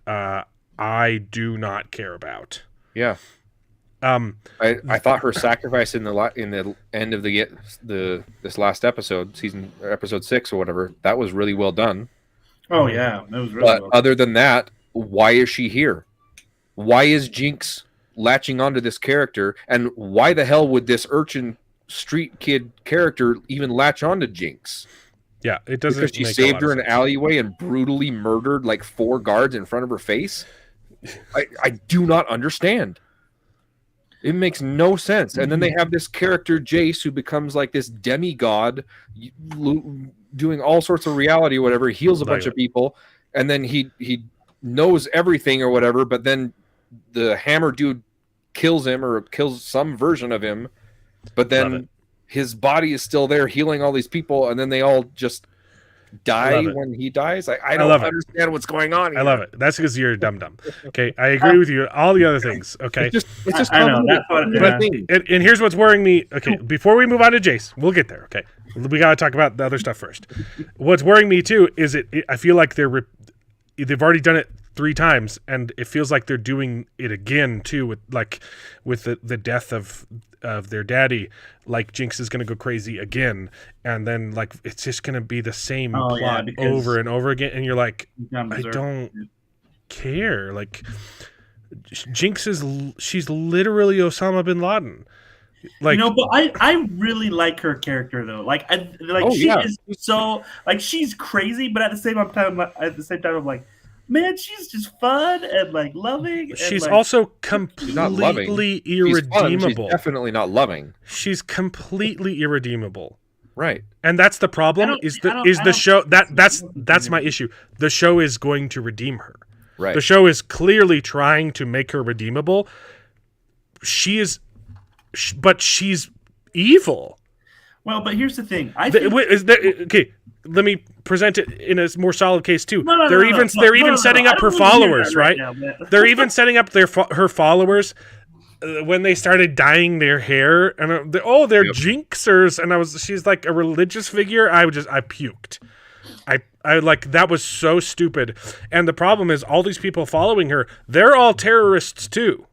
I do not care about. Yeah. I thought her sacrifice in the end of this last episode, episode 6 or whatever, that was really well done. Oh yeah, that was really well done. Other than that, why is she here? Why is Jinx latching onto this character, and why the hell would this urchin street kid character even latch onto Jinx? Yeah, it doesn't. Because she saved her in an alleyway and brutally murdered like 4 guards in front of her face. I do not understand. It makes no sense. And then they have this character, Jace, who becomes like this demigod, doing all sorts of reality or whatever, heals a bunch of people, and then he knows everything or whatever, but then the hammer dude kills him or kills some version of him, but then his body is still there healing all these people, and then they all just die when he dies. I don't understand what's going on here. I love it. That's because you're dumb. Okay, I agree with you. All the other things. Okay, it's just I know that's what. And here's what's worrying me. Okay, before we move on to Jace, we'll get there. Okay, we got to talk about the other stuff first. What's worrying me too is I feel like they've already done it 3 times, and it feels like they're doing it again too with the death of their daddy. Like, Jinx is going to go crazy again, and then like it's just going to be the same plot over and over again, and you're like, I don't care. Like, Jinx she's literally Osama bin Laden. Like, but I really like her character though. Like, is so, like, she's crazy, but at the same time I'm like, man, she's just fun and like loving. She's and, also completely irredeemable. She's definitely not loving. She's completely irredeemable. Right. And that's the problem. The show that's my issue. The show is going to redeem her. Right. The show is clearly trying to make her redeemable. But she's evil. Well, but here's the thing. Okay, let me present it in a more solid case too. They're even setting up her followers, right? They're even setting up her followers when they started dyeing their hair, and they're jinxers, and she's like a religious figure. I puked. I like, that was so stupid. And the problem is, all these people following her, they're all terrorists too.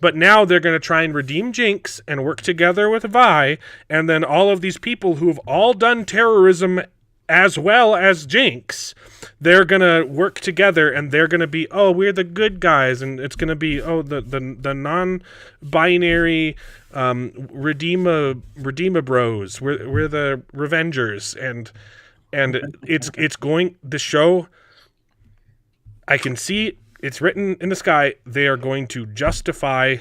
But now they're going to try and redeem Jinx and work together with Vi, and then all of these people who have all done terrorism as well as Jinx, they're gonna work together, and they're gonna be, oh, we're the good guys, and it's gonna be, oh, the non-binary Redeema bros, we're the Revengers, and it's going, the show, I can see it's written in the sky, they are going to justify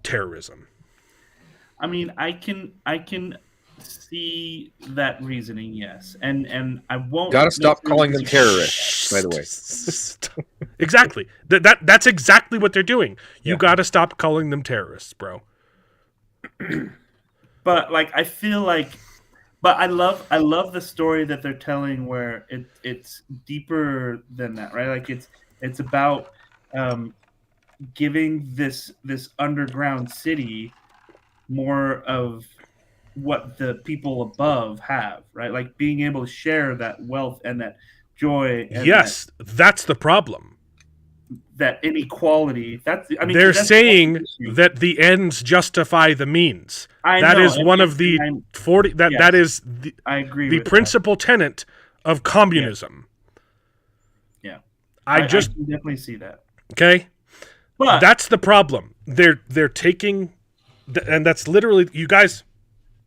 terrorism. I mean, I can see that reasoning, yes, and I won't. Gotta stop calling them terrorists, by the way. Exactly. That's exactly what they're doing. You gotta stop calling them terrorists, bro. But like, I feel like, but I love the story that they're telling, where it's deeper than that, right? Like it's about giving this underground city more of what the people above have, right? Like being able to share that wealth and that joy. And yes, that's the problem. That inequality. They're saying that the ends justify the means. That is one of the 40. That is the, I agree. The principal tenet of communism. Yeah, I can definitely see that. Okay, but that's the problem. They're taking, and that's literally, you guys.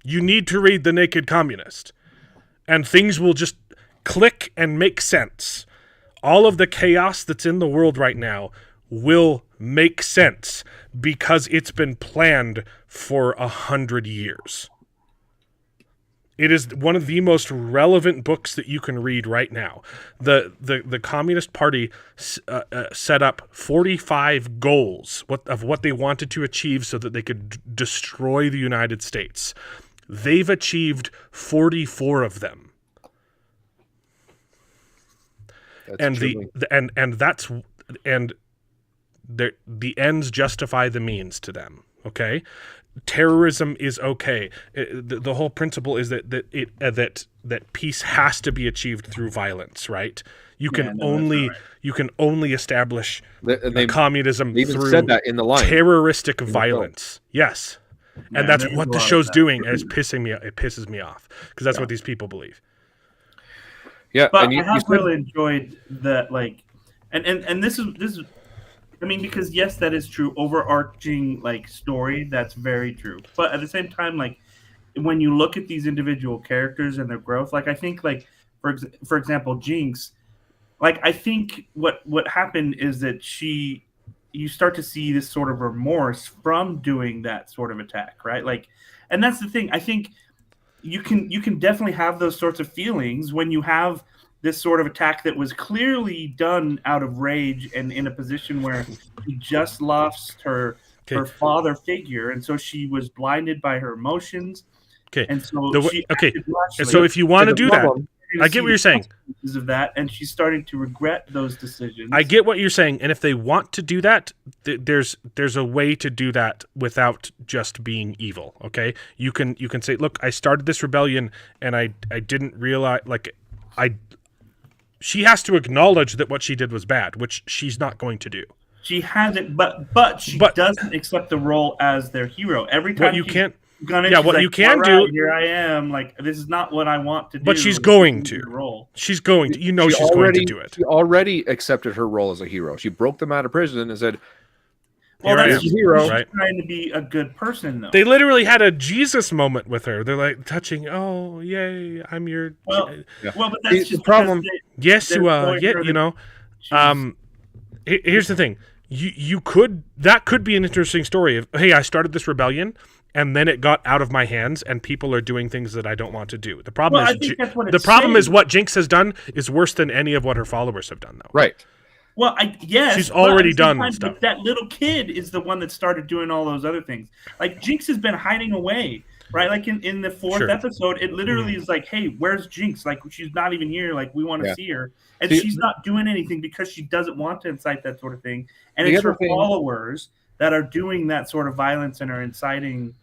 You need to read The Naked Communist, and things will just click and make sense. All of the chaos that's in the world right now will make sense because it's been planned for 100 years. It is one of the most relevant books that you can read right now. The Communist Party set up 45 goals of what they wanted to achieve so that they could destroy the United States. They've achieved 44 of them. That's the ends justify the means to them. Okay, terrorism is okay. The whole principle is that peace has to be achieved through violence, right? You can only establish communism through said that in the line. Terroristic violence. Yes. And that's what the show's doing, and it pisses me off because that's what these people believe. Yeah, but I have really enjoyed that, like, and this is, I mean, because yes, that is true, overarching like story, that's very true. But at the same time, like, when you look at these individual characters and their growth, like I think, like for example, Jinx, like I think what happened is that you start to see this sort of remorse from doing that sort of attack, right? Like, and that's the thing. I think you can definitely have those sorts of feelings when you have this sort of attack that was clearly done out of rage and in a position where she just lost her father figure, and so she was blinded by her emotions. Okay, and so and so if you want to do that, I get what you're saying. Of that, and she's starting to regret those decisions. I get what you're saying, and if they want to do that, there's a way to do that without just being evil. Okay, you can say, look, I started this rebellion, and I didn't realize, like, she has to acknowledge that what she did was bad, which she's not going to do. She hasn't, but she doesn't accept the role as their hero. Every time you can't. What you can do. Here I am. Like, this is not what I want to do. But she's going to. She's going to. She's going to do it. She already accepted her role as a hero. She broke them out of prison and said, "Well, that's a hero." Right? Trying to be a good person, though. They literally had a Jesus moment with her. They're like touching. Oh, yay! I'm your. Well, but that's just the problem. Yes, you are. Yeah, you know. Here's the thing. That could be an interesting story. Hey, I started this rebellion, and then it got out of my hands, and people are doing things that I don't want to do. The problem is what Jinx has done is worse than any of what her followers have done, though. Right. Well, she's already done stuff. That little kid is the one that started doing all those other things. Like, Jinx has been hiding away, right? Like in the fourth episode, it literally is like, hey, where's Jinx? Like, she's not even here. Like, we want to see her. And she's not doing anything because she doesn't want to incite that sort of thing. And it's her followers that are doing that sort of violence and are inciting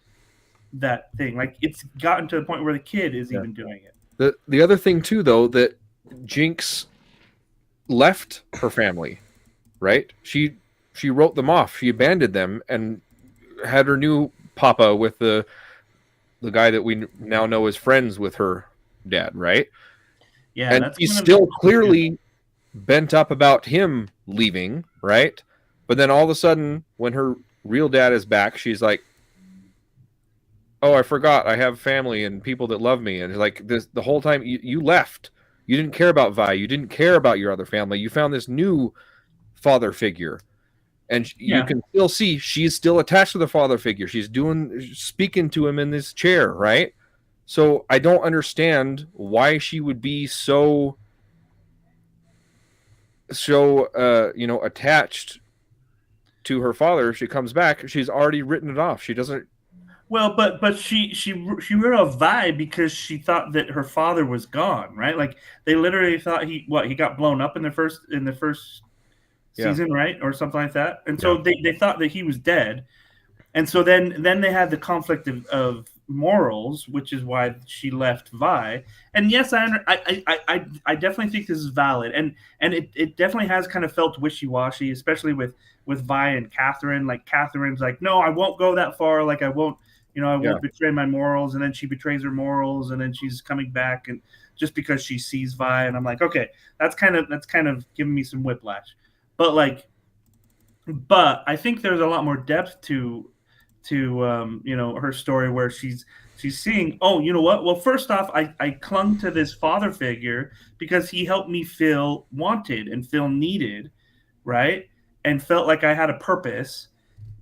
that thing. Like, it's gotten to the point where the kid is even doing it. The other thing, too, though, that Jinx left her family, right? She wrote them off. She abandoned them and had her new papa with the guy that we now know is friends with her dad, right? Yeah, and that's he's kind of still clearly bent up about him leaving, right? But then all of a sudden, when her real dad is back, she's like, "Oh, I forgot. I have family and people that love me." And like this, the whole time you left, you didn't care about Vi. You didn't care about your other family. You found this new father figure, and you Yeah. can still see she's still attached to the father figure. She's speaking to him in this chair, right? So I don't understand why she would be so attached to her father. If she comes back, she's already written it off. She doesn't. Well, but she wrote off Vi because she thought that her father was gone, right? Like they literally thought he got blown up in the first Yeah. season, right, or something like that, and so they thought that he was dead, and so then they had the conflict of morals, which is why she left Vi. And yes, I definitely think this is valid, and it definitely has kind of felt wishy washy, especially with Vi and Catherine. Like Catherine's like, no, I won't go that far. Like I won't. I won't betray my morals, and then she betrays her morals, and then she's coming back, and just because she sees Vi, and I'm like, okay, that's kind of giving me some whiplash, but I think there's a lot more depth to her story where she's seeing, oh, you know what? Well, first off, I clung to this father figure because he helped me feel wanted and feel needed, right, and felt like I had a purpose,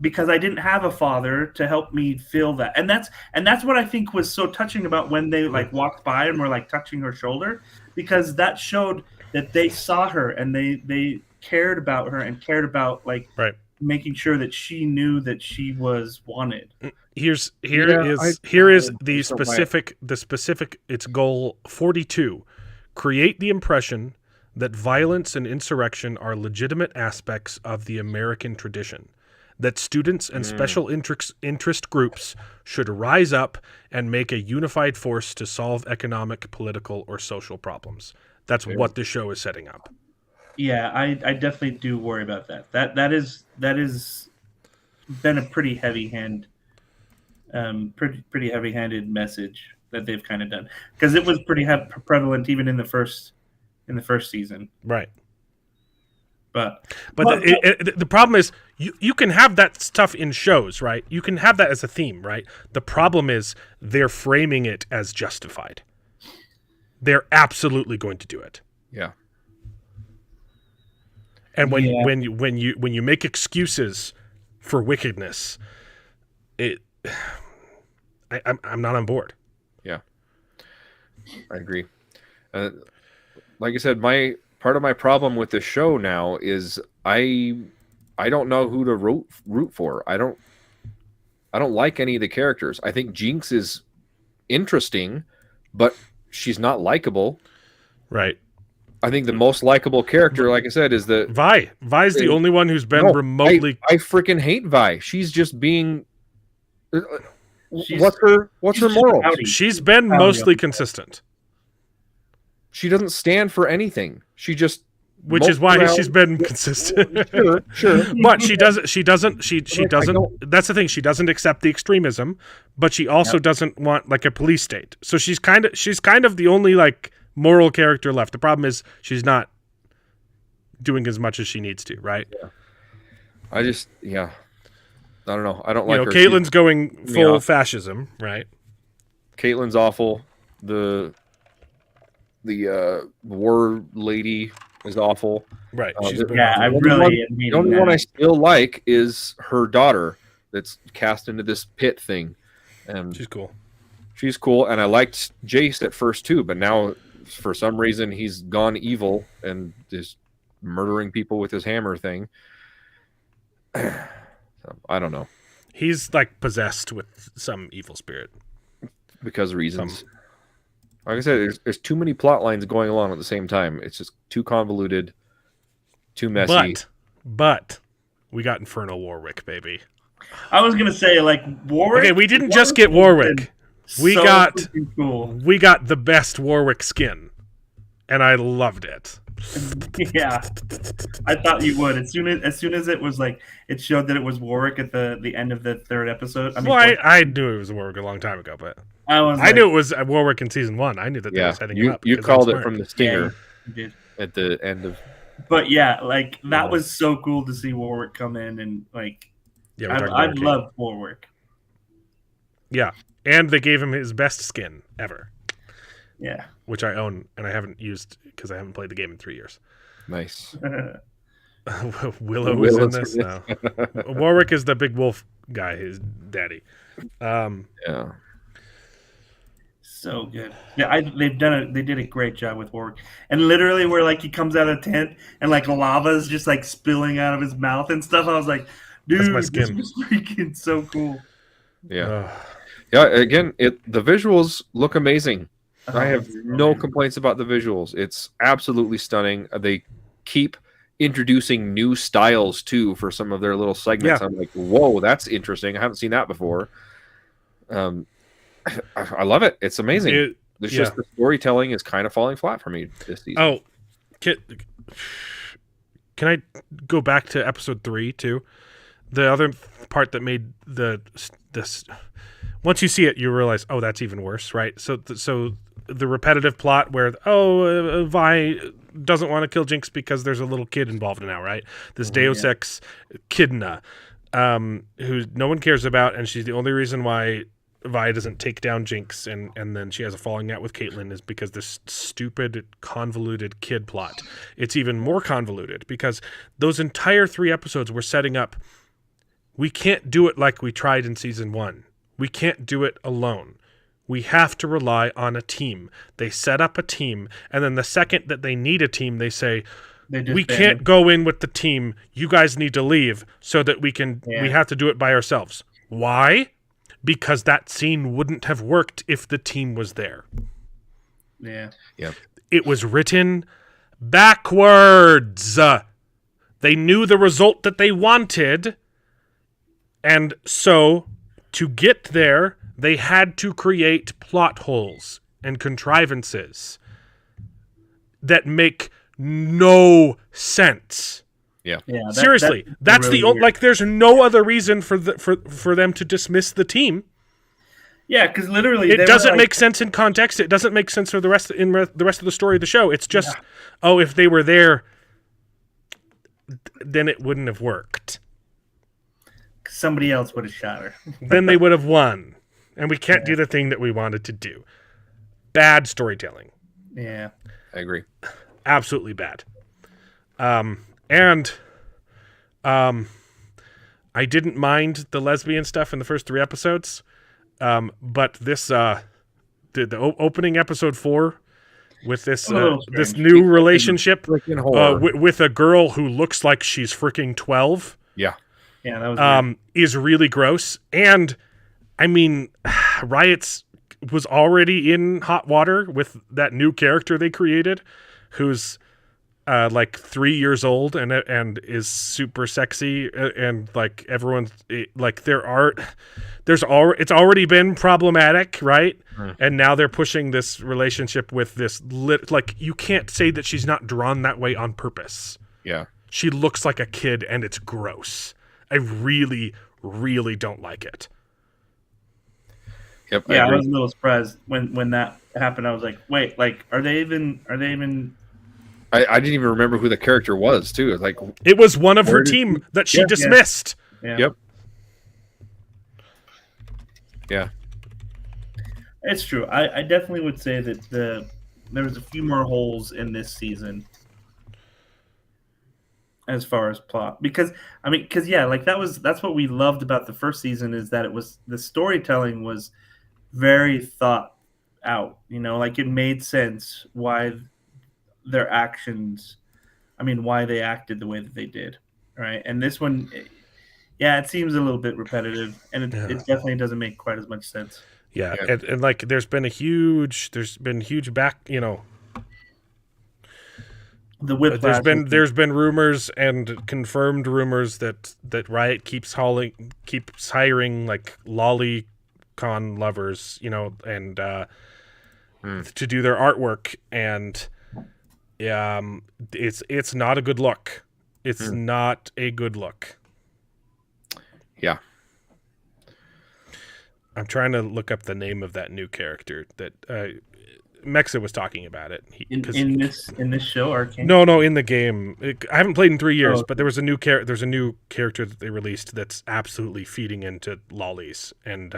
because I didn't have a father to help me feel that. And that's what I think was so touching about when they like walked by and were like touching her shoulder, because that showed that they saw her and they cared about her and cared about like making sure that she knew that she was wanted. Here is the specific it's goal 42. Create the impression that violence and insurrection are legitimate aspects of the American tradition, that students and special interest groups should rise up and make a unified force to solve economic, political, or social problems. That's what the show is setting up. Yeah, I definitely do worry about that. That is been a pretty heavy-handed message that they've kind of done, because it was pretty prevalent even in the first season. Right. But the problem is you can have that stuff in shows, right? You can have that as a theme, right? The problem is they're framing it as justified. They're absolutely going to do it. Yeah. And when you make excuses for wickedness, I'm not on board. Yeah, I agree. Like I said, part of my problem with the show now is I don't know who to root for. I don't like any of the characters. I think Jinx is interesting, but she's not likable. Right. I think the most likable character, like I said, is Vi. Vi's the only one who's been remotely. I freaking hate Vi. She's just being. What's her moral? She's been mostly consistent. She doesn't stand for anything. She just. Which is why she's been consistent. Sure. But she doesn't. That's the thing. She doesn't accept the extremism, but she also doesn't want like a police state. So she's kind of the only like moral character left. The problem is she's not doing as much as she needs to, right? Yeah. I don't know. I don't like her. Caitlyn's going full fascism, right? Caitlyn's awful. The war lady is awful. Right. The only one I still like is her daughter that's cast into this pit thing. And she's cool. She's cool, and I liked Jace at first too, but now for some reason he's gone evil and is murdering people with his hammer thing. So, I don't know. He's like possessed with some evil spirit. Because of reasons. Like I said, there's too many plot lines going along at the same time. It's just too convoluted, too messy. But we got Infernal Warwick, baby. I was gonna say like Warwick. Okay, we didn't just get Warwick. We got the best Warwick skin, and I loved it. Yeah, I thought you would. As soon as it was like it showed that it was Warwick at the end of the third episode. I knew it was Warwick a long time ago, but I knew it was Warwick in season 1. I knew that they were setting him up. You called it from the stinger at the end of. But yeah, like that was so cool to see Warwick come in and like. Yeah, I love Warwick. Yeah, and they gave him his best skin ever. Yeah, which I own and I haven't used because I haven't played the game in 3 years. Nice. Willow is in this now. Warwick is the big wolf guy, his daddy. Yeah. So good. Yeah, they did a great job with Warwick. And literally where like he comes out of the tent and like lava is just like spilling out of his mouth and stuff. I was like, dude, this was freaking so cool. Yeah. Yeah, again, the visuals look amazing. I have no complaints about the visuals. It's absolutely stunning. They keep introducing new styles too for some of their little segments. I'm like, whoa, that's interesting. I haven't seen that before. I love it. It's amazing. It's just the storytelling is kind of falling flat for me this season. Oh, can I go back to episode 3 too? The other part that made this once you see it, you realize, oh, that's even worse, right? So the repetitive plot where Vi doesn't want to kill Jinx because there's a little kid involved now, right? This Deus Ex Kidna, who no one cares about, and she's the only reason why Vi doesn't take down Jinx, and then she has a falling out with Caitlyn is because this stupid, convoluted kid plot. It's even more convoluted because those entire 3 episodes were setting up. We can't do it like we tried in season 1. We can't do it alone. We have to rely on a team. They set up a team, and then the second that they need a team, they say, we can't go in with the team. You guys need to leave so that we have to do it by ourselves. Why? Because that scene wouldn't have worked if the team was there. Yeah. Yep. It was written backwards. They knew the result that they wanted, and so to get there, they had to create plot holes and contrivances that make no sense. Yeah. Seriously, that's really the only, like. There's no other reason for them to dismiss the team. Yeah, because literally, it doesn't make sense in context. It doesn't make sense for the rest of the story of the show. It's just, if they were there, then it wouldn't have worked. Somebody else would have shot her. Then they would have won, and we can't do the thing that we wanted to do. Bad storytelling. Yeah, I agree. Absolutely bad. And I didn't mind the lesbian stuff in the first 3 episodes, but this the opening episode 4 with this new relationship with a girl who looks like she's freaking 12. Yeah, that was is really gross. And I mean, Riot's was already in hot water with that new character they created, who's like 3 years old and is super sexy, and like everyone's like it's already been problematic, right? And now they're pushing this relationship with this like, you can't say that she's not drawn that way on purpose. Yeah, she looks like a kid, and it's gross. I really, really don't like it. Yep. Yeah, I was a little surprised when that happened. I was like, wait, like, are they even? I didn't even remember who the character was, too. Like, it was one of her team that she dismissed. Yeah. Yep. Yeah. It's true. I definitely would say that there was a few more holes in this season as far as plot, because that's what we loved about the first season, is that the storytelling was very thought out. Like, it made sense why their actions, why they acted the way that they did, right? And this one, it seems a little bit repetitive, and it definitely doesn't make quite as much sense. Yeah. And like, there's been huge back, the whiplash. There's been rumors and confirmed rumors that Riot keeps hiring like lolicon lovers, and to do their artwork, and it's not a good look. It's not a good look. Yeah. I'm trying to look up the name of that new character that Mexa was talking about it. In this show, Arcane. No, in the game. I haven't played in 3 years, Oh. but there's a new character that they released that's absolutely feeding into lollies, and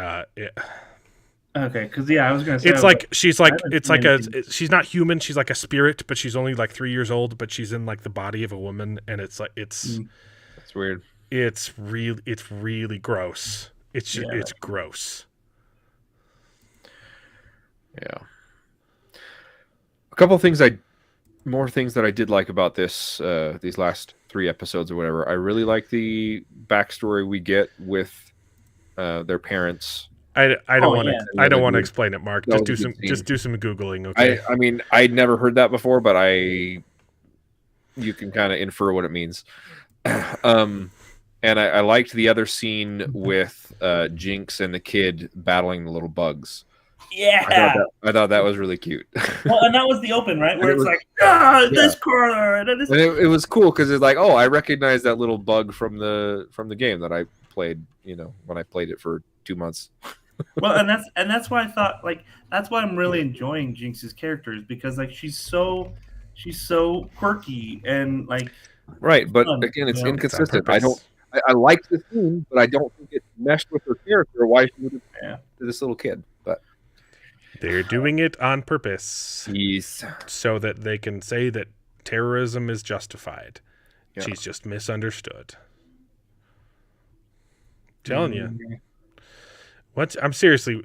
Okay, because I was gonna say it's like she's like haven't it's seen like anything. she's not human. She's like a spirit, but she's only like 3 years old. But she's in like the body of a woman, and it's like That's weird. it's really gross. It's Yeah, it's gross. Yeah. A couple things more things that I did like about this these last 3 episodes or whatever. I really like the backstory we get with their parents. I don't want to yeah. I don't want to explain it, Mark. That Just was a good do scene. some googling, okay? I mean, I'd never heard that before, but you can kind of infer what it means. And I liked the other scene with Jinx and the kid battling the little bugs. Yeah. I thought that was really cute. Well, and that was the open, right? Where And it's it was- like, this corner, and this. And it was cool because it's like, oh, I recognize that little bug from the game that I played. When I played it for 2 months. Well, and that's why I thought that's why I'm really enjoying Jinx's characters, because she's so quirky and Right, but fun, again, it's you know? inconsistent. It's on I liked the scene, but I don't think it meshed with her character. Why she would have to this little kid? But They're doing it on purpose he's so that they can say that terrorism is justified. Yeah. She's just misunderstood. Telling you. I'm seriously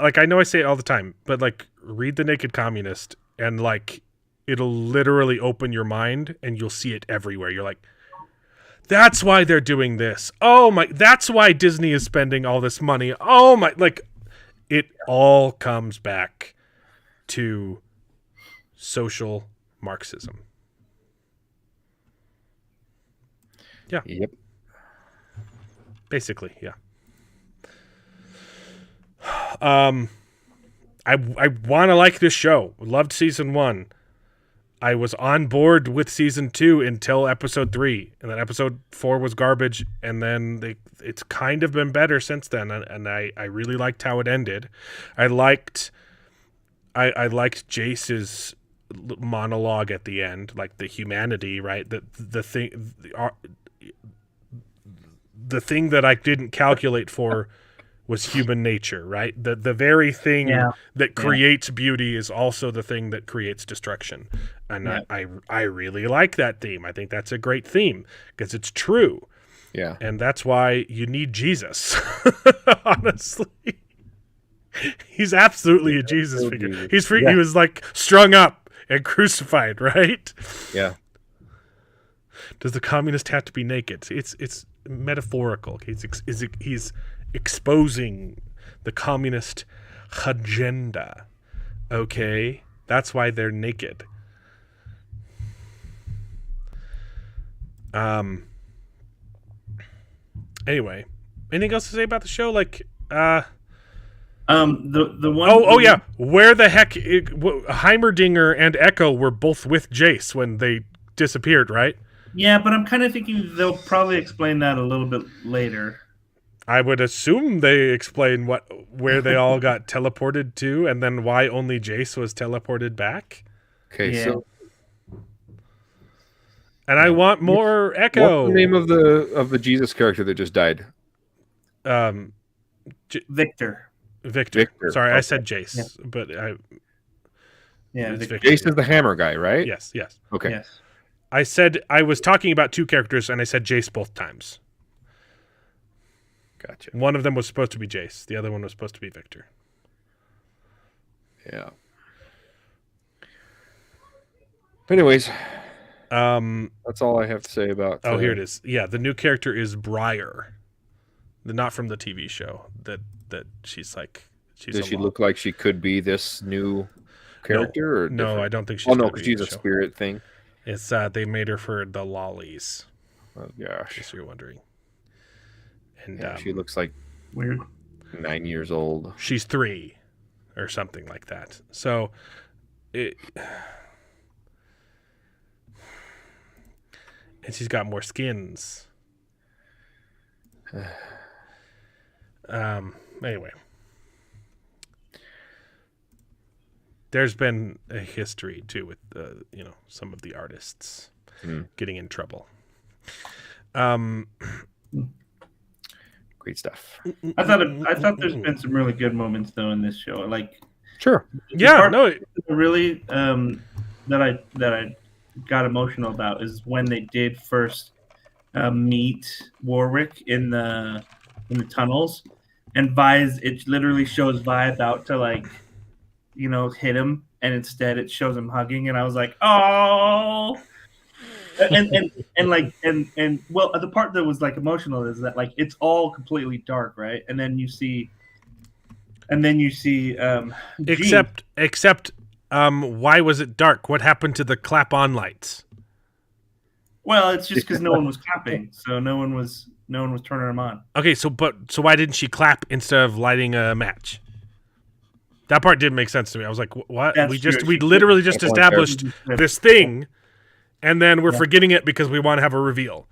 I know I say it all the time, but read The Naked Communist and it'll literally open your mind and you'll see it everywhere. You're like, that's why they're doing this. Oh my, that's why Disney is spending all this money. Oh my, it all comes back to social Marxism. Yeah. Yep. Basically, yeah. I want to like this show. Loved season 1. I was on board with season 2 until episode 3, and then episode 4 was garbage, and then it's kind of been better since then, and I really liked how it ended. I liked Jace's monologue at the end, the humanity, right? The thing that I didn't calculate for was human nature, right? The very thing that creates beauty is also the thing that creates destruction. And I really like that theme. I think that's a great theme because it's true. Yeah. And that's why you need Jesus. Honestly. He's absolutely a Jesus figure. Jesus. He was strung up and crucified, right? Yeah. Does the communist have to be naked? It's metaphorical. He's exposing the communist agenda. Okay? That's why they're naked. Anyway, anything else to say about the show? the one. Oh yeah. Where the heck Heimerdinger and Echo were both with Jace when they disappeared, right? Yeah, but I'm kind of thinking they'll probably explain that a little bit later. I would assume they explain where they all got teleported to, and then why only Jace was teleported back. Okay, Yeah. so And I want more Echo. what's the name of the Jesus character that just died? Victor. Victor. Sorry, I okay. said Jace, but Yeah, it's Victor. Victor. Jace is the hammer guy, right? Yes. Okay. Yes. I said I was talking about 2 characters, and I said Jace both times. Gotcha. One of them was supposed to be Jace. The other one was supposed to be Victor. Yeah. Anyways, That's all I have to say about. Oh, here it is. Yeah, the new character is Briar, not from the TV show. That she's Does she look like she could be this new character? Or No, different? I don't think she's. Oh no, gonna because be in she's the a show. spirit thing. It's they made her for the lollies. Oh gosh, If you're wondering. And yeah, she looks like Weird. 9 years old. she's 3 or something like that. So and she's got more skins. Anyway. There's been a history, too, with, some of the artists getting in trouble. Great stuff. I thought there's been some really good moments though in this show. Like, Sure. Yeah, no. Really, that I got emotional about is when they did first meet Warwick in the tunnels, and Vi's. It literally shows Vi about to hit him, and instead it shows him hugging, and I was like, oh. And well, the part that was like emotional is that like it's all completely dark, right? And then you see except why was it dark? What happened to the clap on lights? Well, it's just because no one was clapping, so no one was turning them on. Okay, so why didn't she clap instead of lighting a match? That part didn't make sense to me. I was like, what? That's We literally just established this thing. And then we're forgetting it because we want to have a reveal.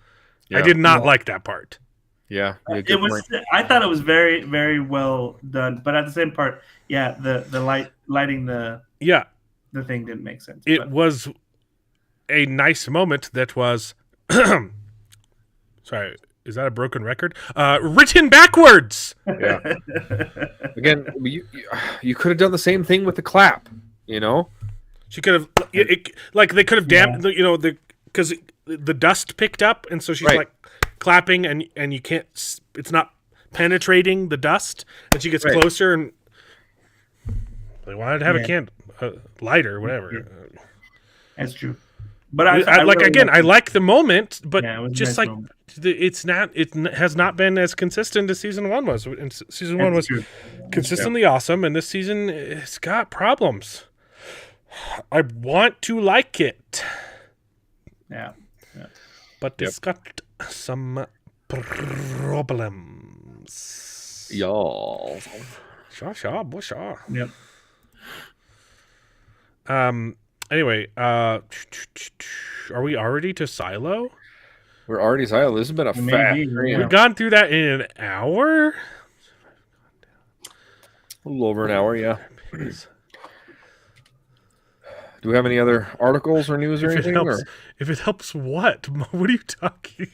Yeah. I did not like that part. Yeah, it was. I thought it was very, very well done. But at the same part, the lighting the thing didn't make sense. It was a nice moment that was. Sorry, is that a broken record? Written backwards. Yeah. Again, you could have done the same thing with the clap. She could have, they could have because the dust picked up, and so she's like clapping, and you can't. It's not penetrating the dust, and she gets closer, and they wanted to have a lighter, whatever. That's true, but I like the moment, but just nice moment. It has not been as consistent as season 1 was. And season 1 was consistently awesome, and this season it's got problems. I want to like it. Yeah. But it's got some problems. Y'all. Sure. Yep. Anyway, are we already to Silo? We're already Silo. This has been a fast. We've gone through that in an hour? A little over an hour, yeah. Do we have any other articles or news or anything? If it helps, what? What are you talking?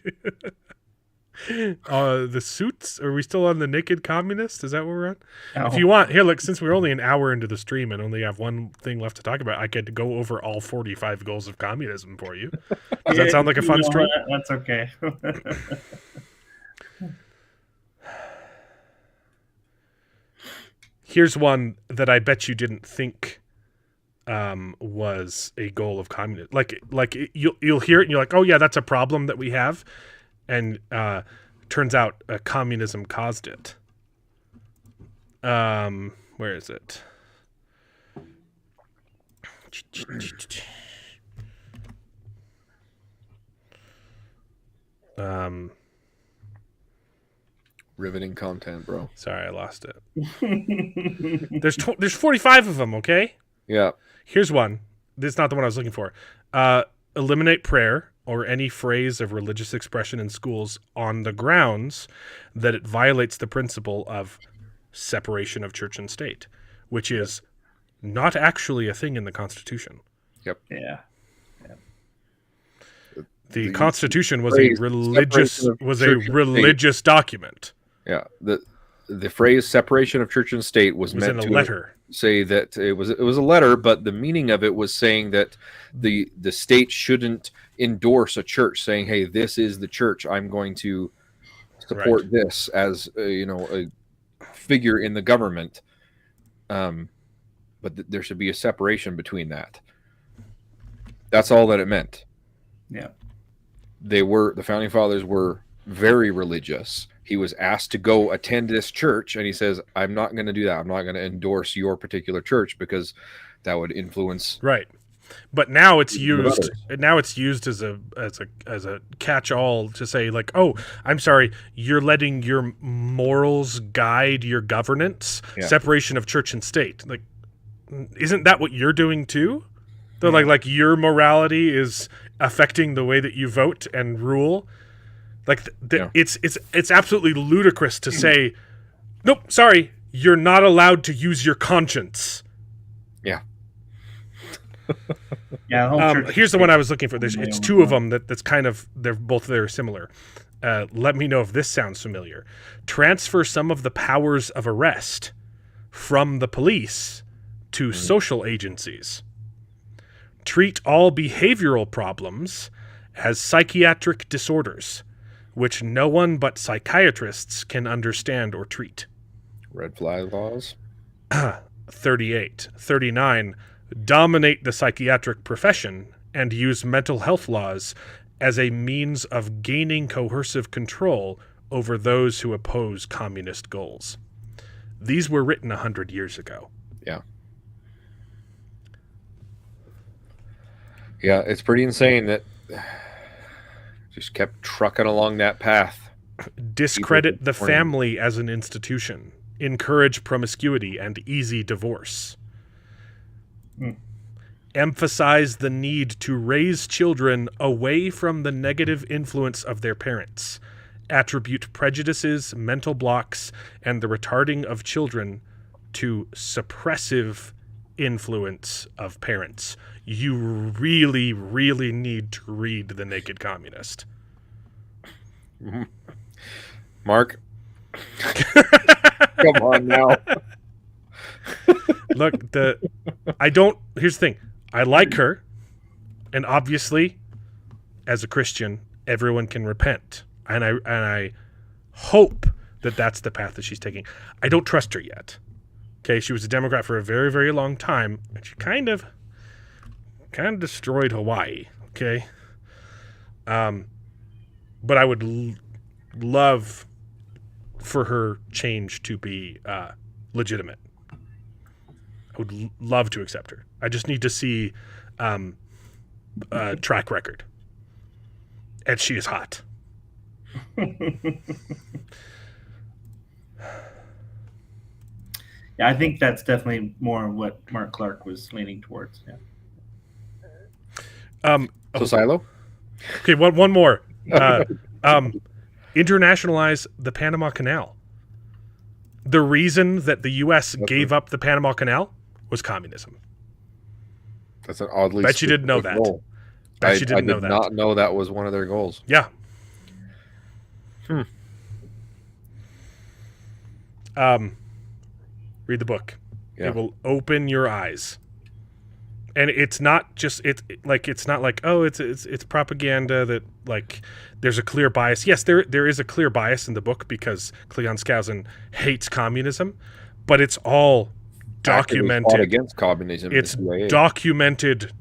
The suits? Are we still on the naked communist? Is that what we're on? Oh. If you want, here, look, since we're only an hour into the stream and only have one thing left to talk about, I could go over all 45 goals of communism for you. Does that sound like a fun stream? That's okay. Here's one that I bet you didn't think was a goal of communism. Like you'll hear it and you're like, oh yeah, that's a problem that we have, and turns out communism caused it. Where is it? Riveting content, bro. Sorry, I lost it. There's 45 of them. Okay. Yeah. Here's one. This is not the one I was looking for. Eliminate prayer or any phrase of religious expression in schools on the grounds that it violates the principle of separation of church and state, which is not actually a thing in the Constitution. Yep. Yeah. The Constitution was a religious document. Yeah. The phrase "separation of church and state" was meant in a to letter. Say that it was a letter, but the meaning of it was saying that the state shouldn't endorse a church, saying, "Hey, this is the church. I'm going to support this as a figure in the government." But there should be a separation between that. That's all that it meant. Yeah. The founding fathers were very religious. He was asked to go attend this church, and he says, "I'm not going to do that. I'm not going to endorse your particular church because that would influence." Right, but now it's used. Now it's used as a catch-all to say, like, "Oh, I'm sorry, you're letting your morals guide your governance. Yeah. Separation of church and state. Like, isn't that what you're doing too? So, like your morality is affecting the way that you vote and rule." Like it's absolutely ludicrous to say Nope, sorry. You're not allowed to use your conscience. Yeah. Yeah, the whole church. Here's the one I was looking for. It's two of them that's kind of, they're both very similar. Let me know if this sounds familiar. Transfer some of the powers of arrest from the police to social agencies. Treat all behavioral problems as psychiatric disorders, which no one but psychiatrists can understand or treat. Red flag laws. 38. 39. Dominate the psychiatric profession and use mental health laws as a means of gaining coercive control over those who oppose communist goals. These were written 100 years ago. Yeah. Yeah, it's pretty insane that just kept trucking along that path. Discredit the family as an institution. Encourage promiscuity and easy divorce. Emphasize the need to raise children away from the negative influence of their parents. Attribute prejudices, mental blocks, and the retarding of children to suppressive influence of parents. You really, really need to read The Naked Communist. Mark, come on now. Look, here's the thing. I like her, and obviously, as a Christian, everyone can repent. And I hope that that's the path that she's taking. I don't trust her yet. Okay, she was a Democrat for a very, very long time, and she kind of destroyed Hawaii. Okay, but I would love for her change to be legitimate. I would love to accept her. I just need to see a track record, and she is hot. Yeah, I think that's definitely more what Mark Clark was leaning towards. Yeah. So Silo? Okay, one more. Internationalize the Panama Canal. The reason that the U.S. gave up the Panama Canal was communism. That's an oddly. Bet you didn't know that. Goal. Bet you didn't know that. I did not know that was one of their goals. Yeah. Read the book. Yeah. It will open your eyes. And it's not just it's not like, oh, it's propaganda that like there's a clear bias. Yes, there is a clear bias in the book because Cleon Skousen hates communism, but it's all documented against communism. It's documented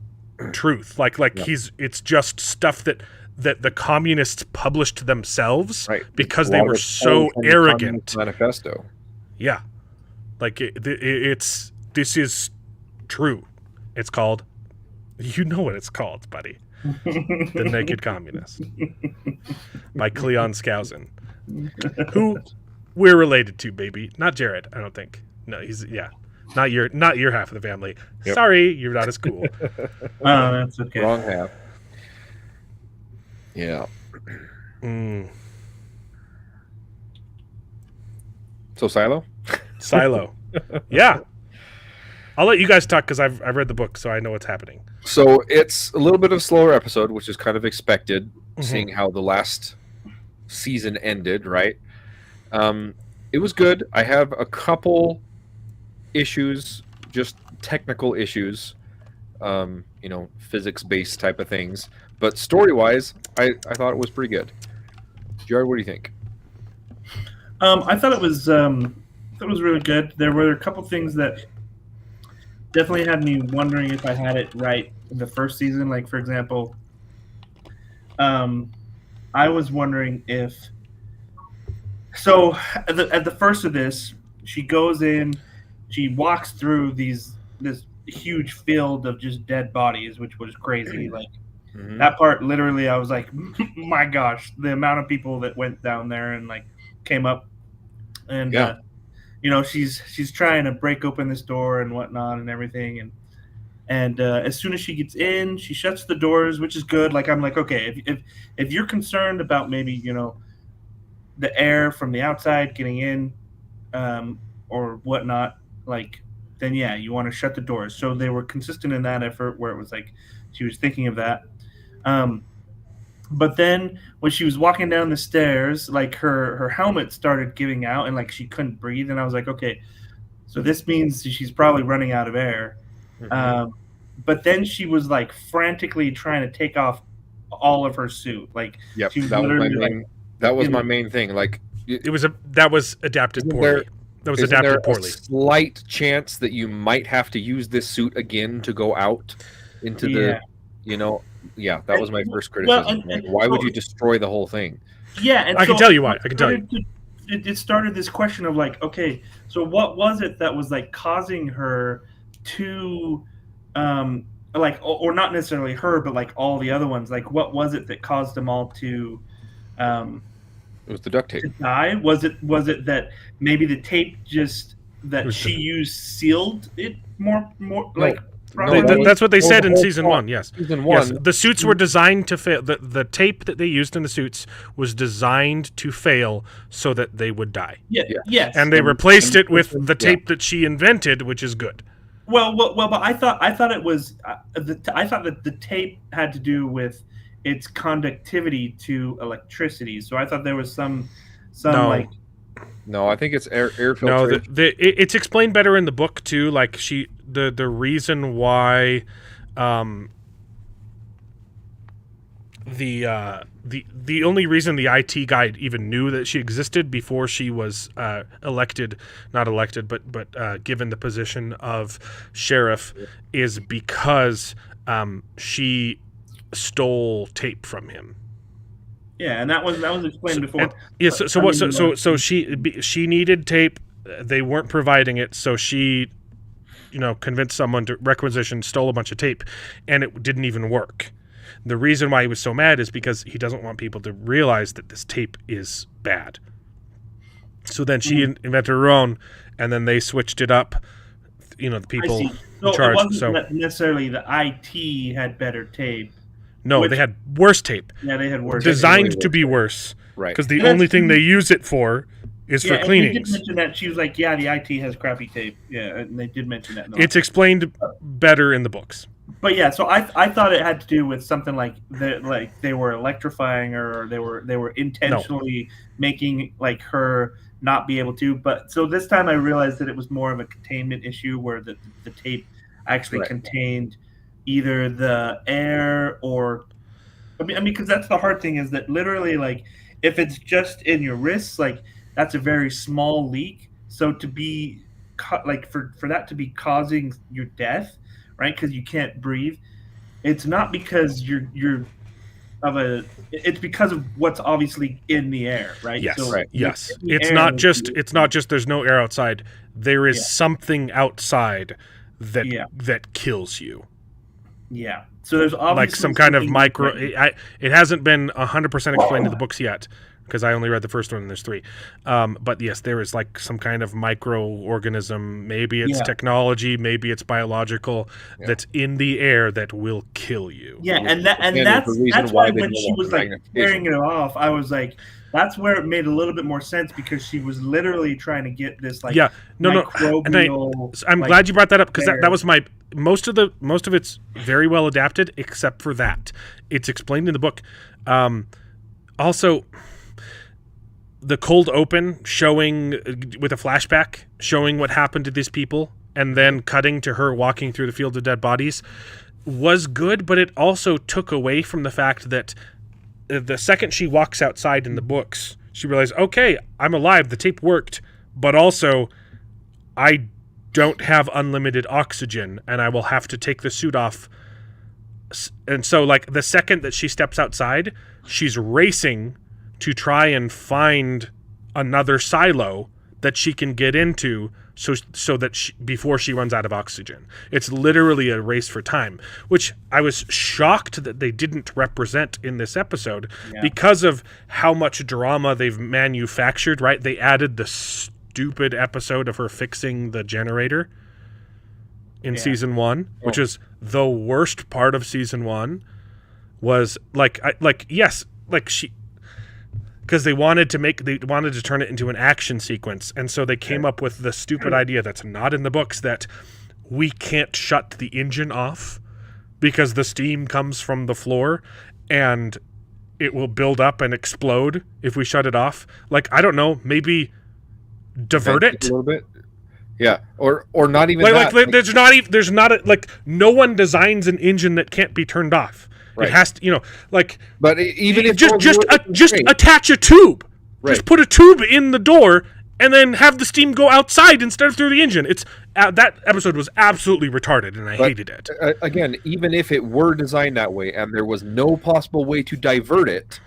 truth. It's just stuff that the communists published themselves because they were so arrogant. Manifesto. Yeah, like this is true. It's called, you know what it's called, buddy. The Naked Communist by Cleon Skousen, who we're related to, baby. Not Jared, I don't think. No, he's not your half of the family. Yep. Sorry, you're not as cool. Oh, that's okay. Wrong half. Yeah. So Silo? Yeah. I'll let you guys talk because I've read the book, so I know what's happening. So it's a little bit of a slower episode, which is kind of expected, seeing how the last season ended, right? It was good. I have a couple issues, just technical issues, physics-based type of things. But story-wise, I thought it was pretty good. Jared, what do you think? I thought it was really good. There were a couple things that definitely had me wondering if I had it right in the first season. Like, for example, I was wondering if... So, at the first of this, she goes in, she walks through this huge field of just dead bodies, which was crazy. Like, that part, literally, I was like, my gosh, the amount of people that went down there and, like, came up. And, she's trying to break open this door and whatnot and everything. And as soon as she gets in, she shuts the doors, which is good. Like, I'm like, okay, if you're concerned about maybe, the air from the outside getting in, or whatnot, like, then yeah, you want to shut the doors. So they were consistent in that effort where it was like she was thinking of that. But then when she was walking down the stairs, like her helmet started giving out and like she couldn't breathe, and I was like, okay, so this means she's probably running out of air. But then she was like frantically trying to take off all of her suit. Like, Yep, she was that was my literally main. That was my main thing. Like, That was adapted poorly. That was isn't there adapted poorly. a slight chance that you might have to use this suit again to go out into the, that was my first criticism. Why would you destroy the whole thing? Yeah, and I can tell you why. I can tell you. It started this question of like, okay, so what was it that was like causing her to, like, or not necessarily her, but like all the other ones, like what was it that caused them all to, It was the duct tape. to die? Was it that maybe the tape just that she used sealed it more like? That's what they said in season 1. Yes. Season 1. Yes. The suits were designed to fail. The tape that they used in the suits was designed to fail so that they would die. Yeah. Yes. And they replaced it with the tape that she invented, which is good. Well, but I thought it was I thought that the tape had to do with its conductivity to electricity. So I thought there was some like. No, I think it's air filtration. No, it's explained better in the book too. Like the reason why, the only reason the IT guy even knew that she existed before she was not elected, but given the position of sheriff, is because she stole tape from him. Yeah, and that was explained before. So she needed tape. They weren't providing it, so she, convinced someone to requisition, stole a bunch of tape, and it didn't even work. The reason why he was so mad is because he doesn't want people to realize that this tape is bad. So then she invented her own, and then they switched it up. The people in charge. It wasn't necessarily the IT had better tape. No, they had worse tape. Yeah, they had worse. Designed to be worse. Right. Because the only thing they use it for is for cleanings. They did mention that. She was like, yeah, the IT has crappy tape. Yeah, and they did mention that. It's explained better in the books. But yeah, so I thought it had to do with something like they were electrifying her, or they were intentionally making like her not be able to. But so this time I realized that it was more of a containment issue where the tape actually contained either the air or I mean because that's the hard thing is that literally like if it's just in your wrists, like that's a very small leak. So to be like for that to be causing your death, right? Because you can't breathe. It's not because it's because of what's obviously in the air, right? Yes, so yes. It's not just there's no air outside. There is something outside that kills you. Yeah. So there's obviously like some kind of micro. It hasn't been 100% explained in the books yet because I only read the first one and there's 3. But yes, there is like some kind of microorganism. Maybe it's technology, maybe it's biological that's in the air that will kill you. Yeah, and that's why when she was like tearing it off, I was like, that's where it made a little bit more sense because she was literally trying to get this like microbial, I'm glad you brought that up because that was my most of it's very well adapted except for that. It's explained in the book. Also, the cold open showing with a flashback showing what happened to these people and then cutting to her walking through the field of dead bodies was good, but it also took away from the fact that the second she walks outside in the books, she realized, okay, I'm alive, the tape worked, but also I don't have unlimited oxygen and I will have to take the suit off. And so like the second that she steps outside, she's racing to try and find another silo that she can get into so that before she runs out of oxygen. It's literally a race for time, which I was shocked that they didn't represent in this episode because of how much drama they've manufactured, right? They added the stupid episode of her fixing the generator in season 1, which is the worst part of season 1 was because they wanted to turn it into an action sequence, and so they came up with the stupid idea that's not in the books that we can't shut the engine off because the steam comes from the floor and it will build up and explode if we shut it off. Like, I don't know, maybe divert it a little bit. Yeah, or not even like there's not like no one designs an engine that can't be turned off. Right. It has to, But even if just attach a tube. Right. Just put a tube in the door and then have the steam go outside instead of through the engine. It's that episode was absolutely retarded, and I hated it. Again, even if it were designed that way and there was no possible way to divert it,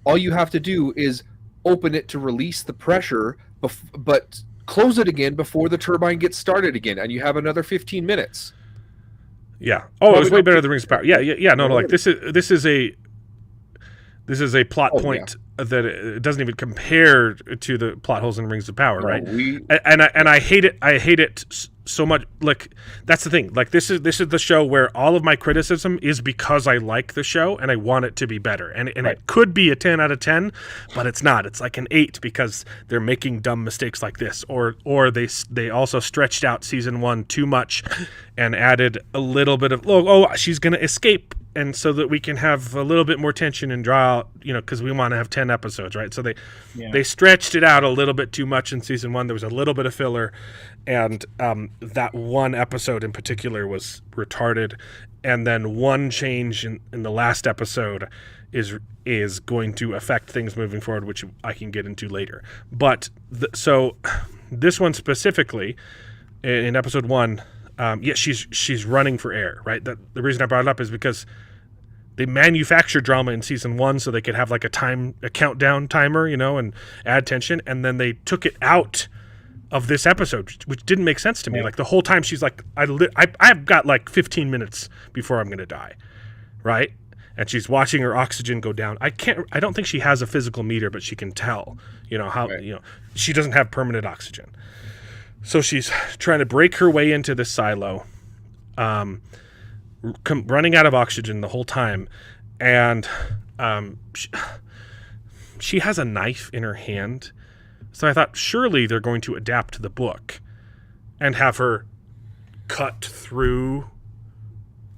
all you have to do is open it to release the pressure, but close it again before the turbine gets started again, and you have another 15 minutes. Yeah. Oh, it was way better than Rings of Power. Yeah. No. Like this is a plot point that it doesn't even compare to the plot holes in Rings of Power, right? And I hate it. I hate it so much. Like, that's the thing. Like, this is the show where all of my criticism is because I like the show and I want it to be better. And it could be a 10 out of 10, but it's not. It's like an 8 because they're making dumb mistakes like this, or they also stretched out season 1 too much and added a little bit of she's gonna escape. And so that we can have a little bit more tension and draw out, because we want to have 10 episodes, right? So they stretched it out a little bit too much in season 1. There was a little bit of filler, and that one episode in particular was retarded. And then one change in the last episode is going to affect things moving forward, which I can get into later. But so this one specifically, in episode 1. She's running for air, right? The reason I brought it up is because they manufactured drama in season 1 so they could have like a countdown timer, and add tension, and then they took it out of this episode, which didn't make sense to me. Like, the whole time she's like, I've got like 15 minutes before I'm gonna die, right? And she's watching her oxygen go down. I don't think she has a physical meter, but she can tell, how she doesn't have permanent oxygen. So she's trying to break her way into this silo, running out of oxygen the whole time, and she has a knife in her hand. So I thought, surely they're going to adapt the book and have her cut through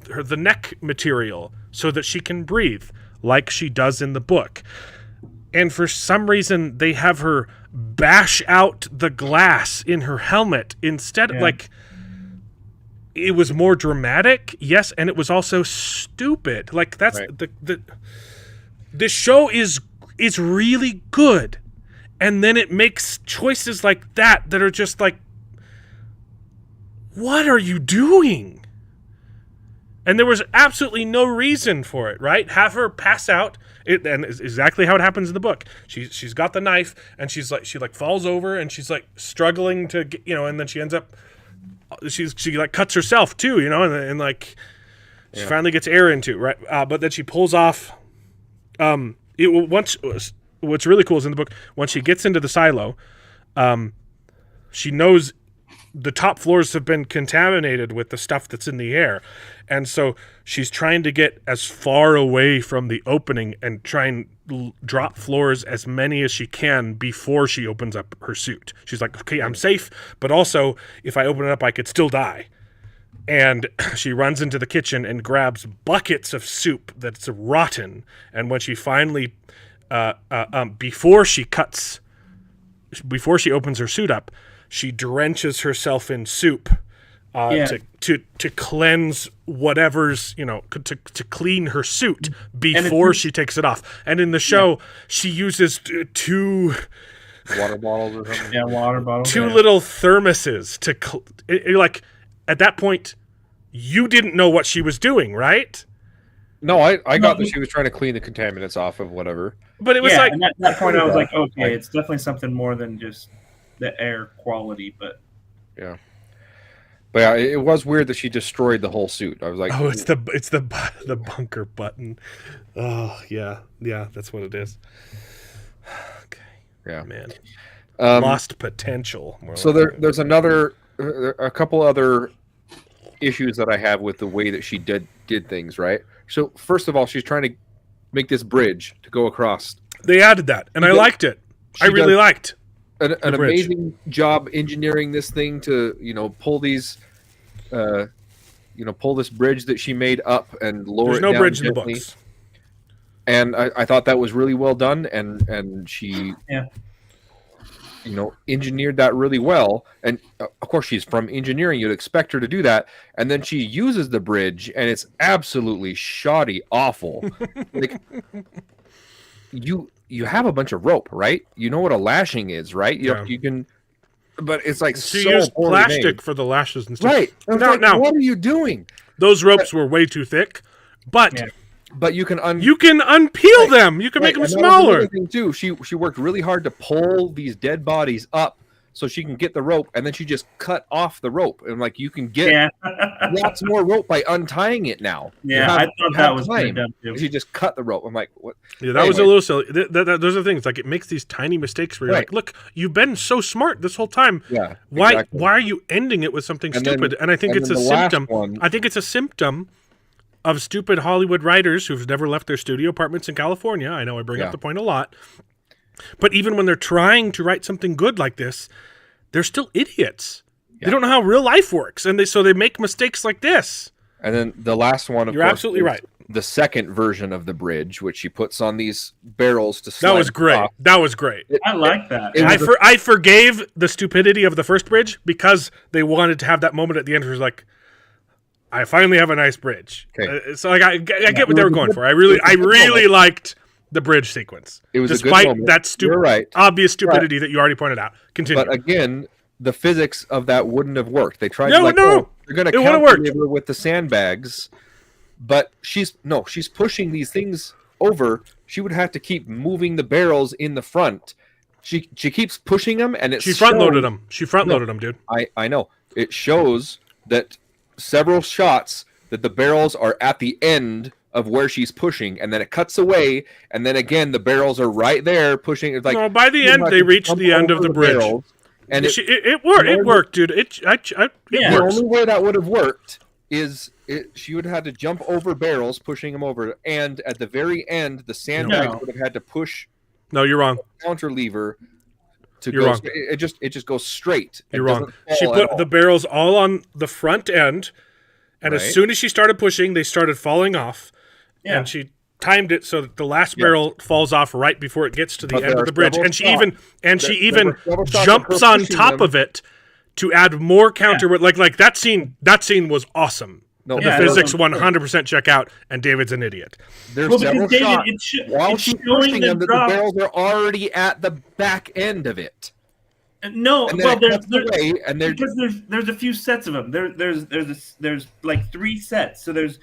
the neck material so that she can breathe like she does in the book. And for some reason, they have her bash out the glass in her helmet instead. Like, it was more dramatic, yes, and it was also stupid. Like, that's the show is really good, and then it makes choices like that are just like, what are you doing? And there was absolutely no reason for it, right? Have her pass out. And it's exactly how it happens in the book. She's got the knife, and she falls over, and she's like struggling to get, and then she ends up she like cuts herself too, and like she finally gets air into, right? But then she pulls off. What's really cool is in the book, once she gets into the silo, she knows the top floors have been contaminated with the stuff that's in the air. And so she's trying to get as far away from the opening and try and drop floors as many as she can before she opens up her suit. She's like, okay, I'm safe, but also if I open it up, I could still die. And she runs into the kitchen and grabs buckets of soup that's rotten. And when she finally, before she opens her suit up, she drenches herself in soup to cleanse whatever's, to clean her suit before she takes it off. And in the show, she uses two water bottles or something. Yeah, water bottles. Two little thermoses to like, at that point, you didn't know what she was doing, right? No, I got that she was trying to clean the contaminants off of whatever. But it was like, and at that point I was like, okay, it's definitely something more than just the air quality, but yeah. But yeah, it was weird that she destroyed the whole suit. I was like, oh, it's the bunker button. Oh yeah, that's what it is. Okay, yeah, man, lost potential. So there's a couple other issues that I have with the way that she did things. Right. So first of all, she's trying to make this bridge to go across They added that, and I liked it. I really liked an bridge. amazing job engineering this thing to pull these, pull this bridge that she made up and lower There's it no down bridge in the gently. books. And I thought that was really well done, and she engineered that really well. And of course, she's from engineering. You'd expect her to do that. And then she uses the bridge, and it's absolutely shoddy, awful. Like you have a bunch of rope, right? You know what a lashing is, right? You can, but it's like She so used poorly plastic made. for the lashes and stuff. Right. Now, what are you doing? those ropes were way too thick, but But you can unpeel them. You can make them and that was smaller. another thing too. She worked really hard to pull these dead bodies up so she can get the rope, and then she just cut off the rope. And like you can get lots more rope by untying it now. Yeah, I thought that was pretty dumb too. She just cut the rope. I'm like, what? Yeah, that was a little silly. Those are things like it makes these tiny mistakes where you're like, look, you've been so smart this whole time. Yeah. Why are you ending it with something stupid? And I think it's a symptom. I think it's a symptom of stupid Hollywood writers who've never left their studio apartments in California. I know I bring up the point a lot. But even when they're trying to write something good like this, they're still idiots. Yeah. They don't know how real life works, and they make mistakes like this. And then the last one, you're absolutely right. The second version of the bridge, which she puts on these barrels to slide. That was great. Off. That was great. I like that. I forgave the stupidity of the first bridge because they wanted to have that moment at the end where it was like, I finally have a nice bridge. Okay. So like I get what they were going for. I really liked the bridge sequence. It was despite a good that obvious stupidity that you already pointed out. Continue. But again, the physics of that wouldn't have worked. They tried they're going to counter with the sandbags, but she's pushing these things over. She would have to keep moving the barrels in the front. She keeps pushing them, and she front loaded them. She front loaded them, dude. I know. It shows that several shots that the barrels are at the end of where she's pushing, and then it cuts away, and then again the barrels are right there pushing. It's like no, by the end they reach the end of the bridge, and it worked. It worked, dude. It works. The only way that would have worked is she would have had to jump over barrels, pushing them over, and at the very end, the sandbags would have had to push. No, you're wrong. Counter lever. You're wrong. It just goes straight. You're wrong. She put the barrels all on the front end, and as soon as she started pushing, they started falling off. Yeah. And she timed it so that the last barrel falls off right before it gets to the end of the bridge. And she even jumps on top of it to add more counter. Yeah. Like that scene was awesome. No, the physics 100% check out, and David's an idiot. There's several shots while she's pushing them that the barrels are already at the back end of it. No, well, there's a few sets of them. There's like 3 sets. So there's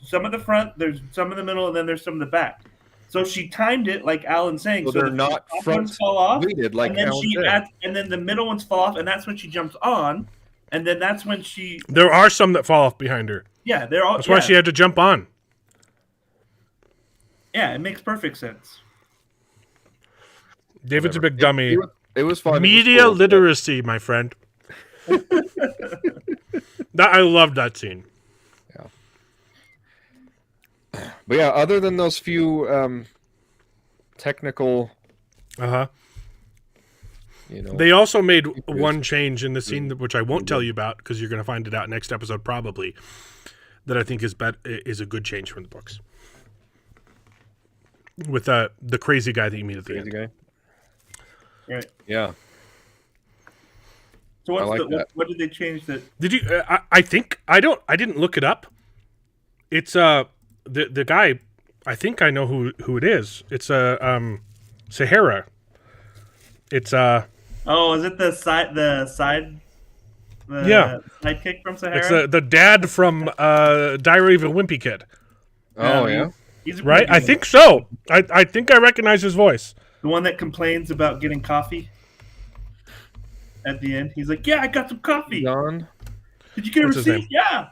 some of the front, there's some in the middle, and then there's some in the back. So she timed it like Alan's saying. So they're not front ones fall off, like and then and then the middle ones fall off, and that's when she jumps on. And then that's when she... There are some that fall off behind her. Yeah, they're all... That's why she had to jump on. Yeah, it makes perfect sense. David's a big dummy. It was fun. Media literacy, my friend. I loved that scene. Yeah. But yeah, other than those few technical... They also made one change in the scene, which I won't tell you about because you're going to find it out next episode probably, that I think is a good change from the books. With the crazy guy that you meet at the end. Guy? Right. Yeah. So what did they change that? Did you? I think I didn't look it up. It's the guy. I think I know who it is. It's Sahara. It's Oh, is it the sidekick from Sahara? It's the dad from Diary of a Wimpy Kid. Oh yeah. He's right? I think so. I think I recognize his voice. The one that complains about getting coffee at the end. He's like, "Yeah, I got some coffee." John. Did you get a receipt? Yeah.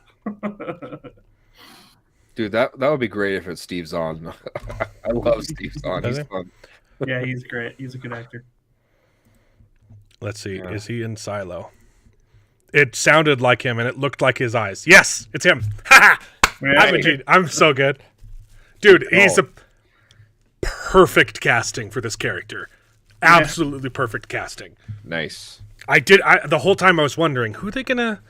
Dude, that would be great if it's Steve Zahn. I love Steve Zahn. He's fun. Yeah, he's great. He's a good actor. Let's see. Yeah. Is he in Silo? It sounded like him, and it looked like his eyes. Yes, it's him. Ha ha! I'm so good. Dude, he's a perfect casting for this character. Absolutely perfect casting. Nice. The whole time I was wondering who they gonna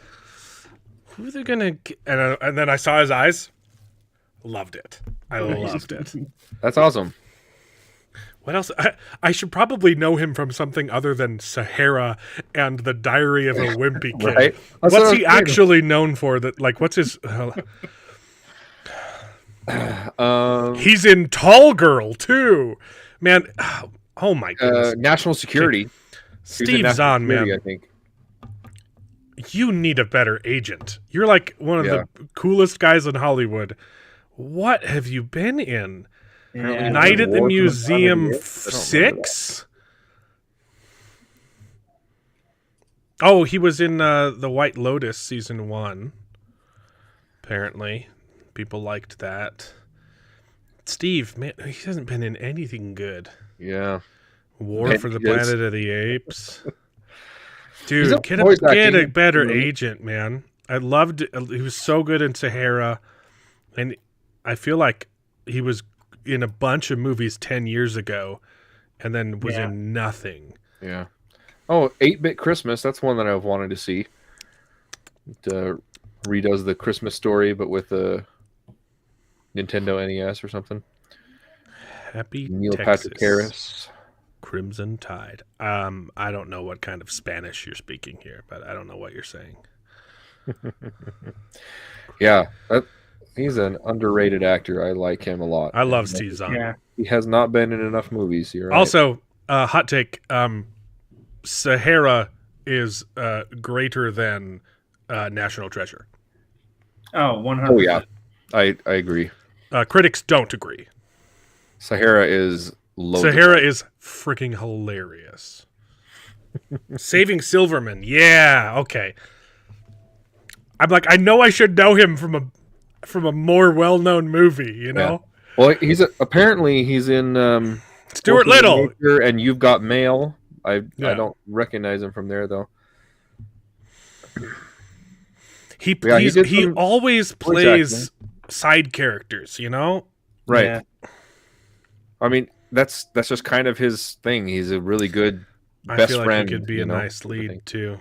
get, and then I saw his eyes. Loved it. I loved it. That's awesome. What else? I should probably know him from something other than Sahara and The Diary of a Wimpy Kid. Right? What's he actually known for? That what's his? He's in Tall Girl too, man. Oh my goodness. National Security. Steve Zahn, man. I think. You need a better agent. You're like one of the coolest guys in Hollywood. What have you been in? Yeah. Night at the Museum 6? Oh, he was in The White Lotus season 1. Apparently. People liked that. Steve, man, he hasn't been in anything good. Yeah. War for the Planet of the Apes. He's Dude, get a better agent, man. I loved it. He was so good in Sahara. And I feel like he was in a bunch of movies 10 years ago and then was in nothing. Yeah. Oh, 8-Bit Christmas. That's one that I've wanted to see. It redoes the Christmas Story, but with a Nintendo NES or something. Happy Neil Texas. Patrick Harris. Crimson Tide. I don't know what kind of Spanish you're speaking here, but I don't know what you're saying. Yeah. He's an underrated actor. I like him a lot. I love Steve Zahn. Yeah. He has not been in enough movies. You're right. Also, hot take, Sahara is greater than National Treasure. Oh, 100%. Oh, yeah. I agree. Critics don't agree. Sahara is loaded. Sahara is freaking hilarious. Saving Silverman. Yeah, okay. I'm like, I know I should know him from a more well-known movie, you know? Yeah. Well, apparently he's in Stuart Little and You've Got Mail. I don't recognize him from there though. He always plays side characters, you know? Right. Yeah. I mean, that's just kind of his thing. He's a really good I best feel like friend. he could be a nice lead too.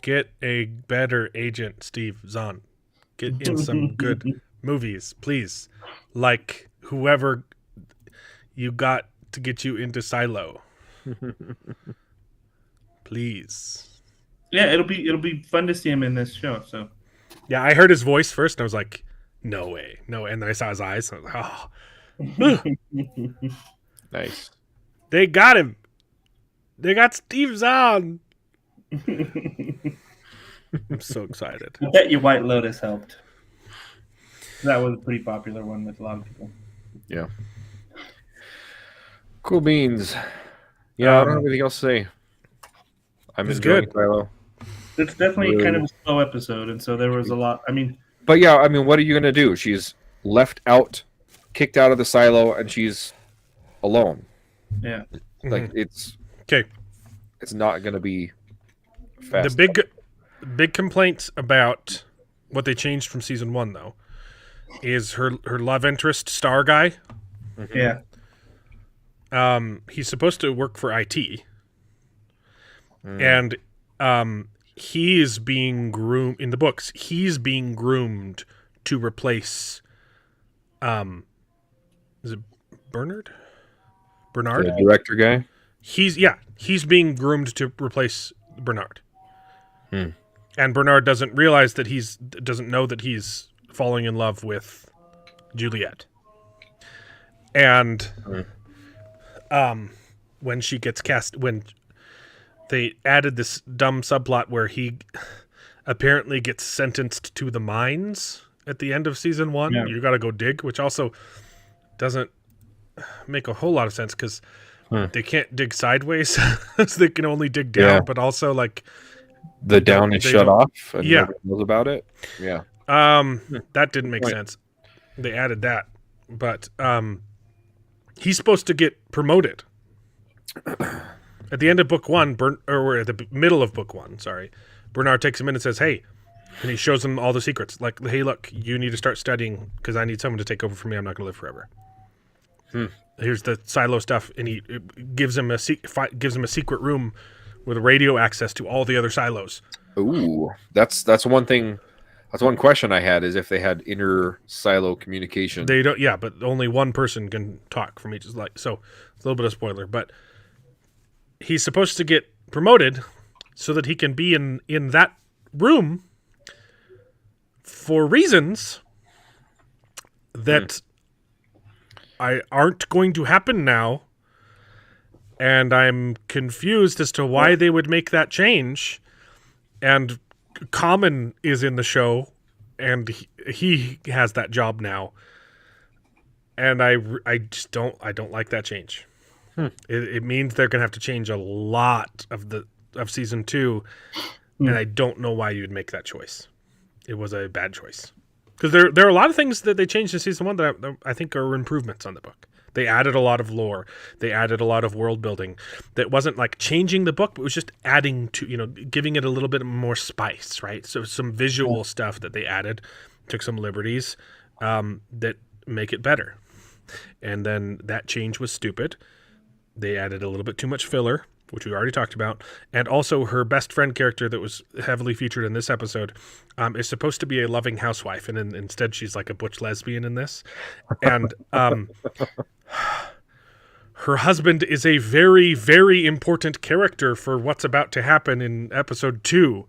Get a better agent, Steve Zahn. Get in some good movies, please. Like whoever you got to get you into Silo. Please. Yeah, it'll be fun to see him in this show. So Yeah, I heard his voice first and I was like, no way. No way. And then I saw his eyes and I was like, oh. Nice. They got him. They got Steve Zahn. I'm so excited. I bet you White Lotus helped. That was a pretty popular one with a lot of people. Yeah. Cool beans. Yeah, I don't have anything else to say. I'm enjoying good. Silo. It's definitely kind of a slow episode, and so there was a lot. I mean, But yeah, I mean, what are you going to do? She's left out, kicked out of the silo, and she's alone. yeah. Like it's not going to be fast. The big complaint about what they changed from season 1 though is her love interest star guy. Yeah. He's supposed to work for IT. And he is being groomed in the books. He's being groomed to replace is it Bernard? The director guy? He's being groomed to replace Bernard. And Bernard doesn't realize that doesn't know that he's falling in love with Juliet. And when she gets cast, when they added this dumb subplot where he apparently gets sentenced to the mines at the end of season 1. Yeah. You got to go dig, which also doesn't make a whole lot of sense because they can't dig sideways, so they can only dig down. But also, like, the down is shut off, and nobody knows about it. Yeah, that didn't make sense. They added that, but he's supposed to get promoted. At the end of book 1, or at the middle of book 1, sorry, Bernard takes him in and says, "Hey," and he shows him all the secrets. Like, "Hey, look, you need to start studying because I need someone to take over for me. I'm not going to live forever." Here's the silo stuff, and it gives him a secret room with radio access to all the other silos. Ooh, that's one thing. That's one question I had, is if they had inner silo communication. They don't, yeah, but only one person can talk from each. So it's a little bit of spoiler, but he's supposed to get promoted so that he can be in that room for reasons that aren't going to happen now, and I'm confused as to why they would make that change. And Common is in the show, and he has that job now, and I just don't like that change. It means they're gonna have to change a lot of season 2, and I don't know why you'd make that choice. It was a bad choice, because there are a lot of things that they changed in season 1 that I think are improvements on the book. They added a lot of lore. They added a lot of world building. That wasn't like changing the book, but it was just adding to, giving it a little bit more spice, right? So some visual stuff that they added, took some liberties that make it better. And then that change was stupid. They added a little bit too much filler, which we already talked about. And also her best friend character that was heavily featured in this episode is supposed to be a loving housewife. And instead she's like a butch lesbian in this. And her husband is a very, very important character for what's about to happen in episode 2.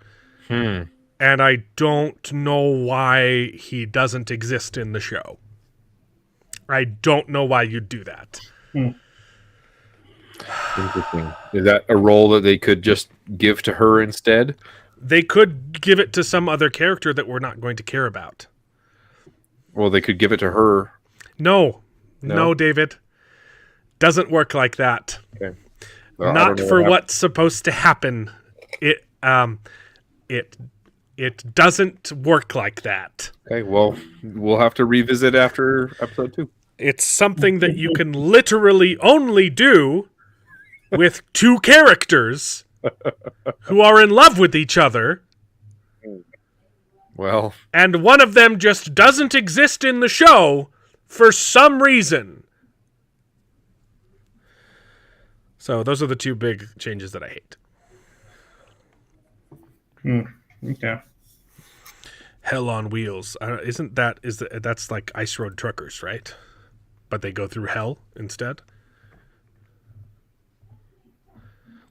And I don't know why he doesn't exist in the show. I don't know why you'd do that. Interesting. Is that a role that they could just give to her instead? They could give it to some other character that we're not going to care about. Well, they could give it to her. No, David. Doesn't work like that. Okay. Well, not for what's supposed to happen. It doesn't work like that. Okay, well, we'll have to revisit after episode 2. It's something that you can literally only do with 2 characters who are in love with each other. Well, and one of them just doesn't exist in the show for some reason. So those are the 2 big changes that I hate. Okay. Hell on Wheels. That's like Ice Road Truckers, right? But they go through hell instead.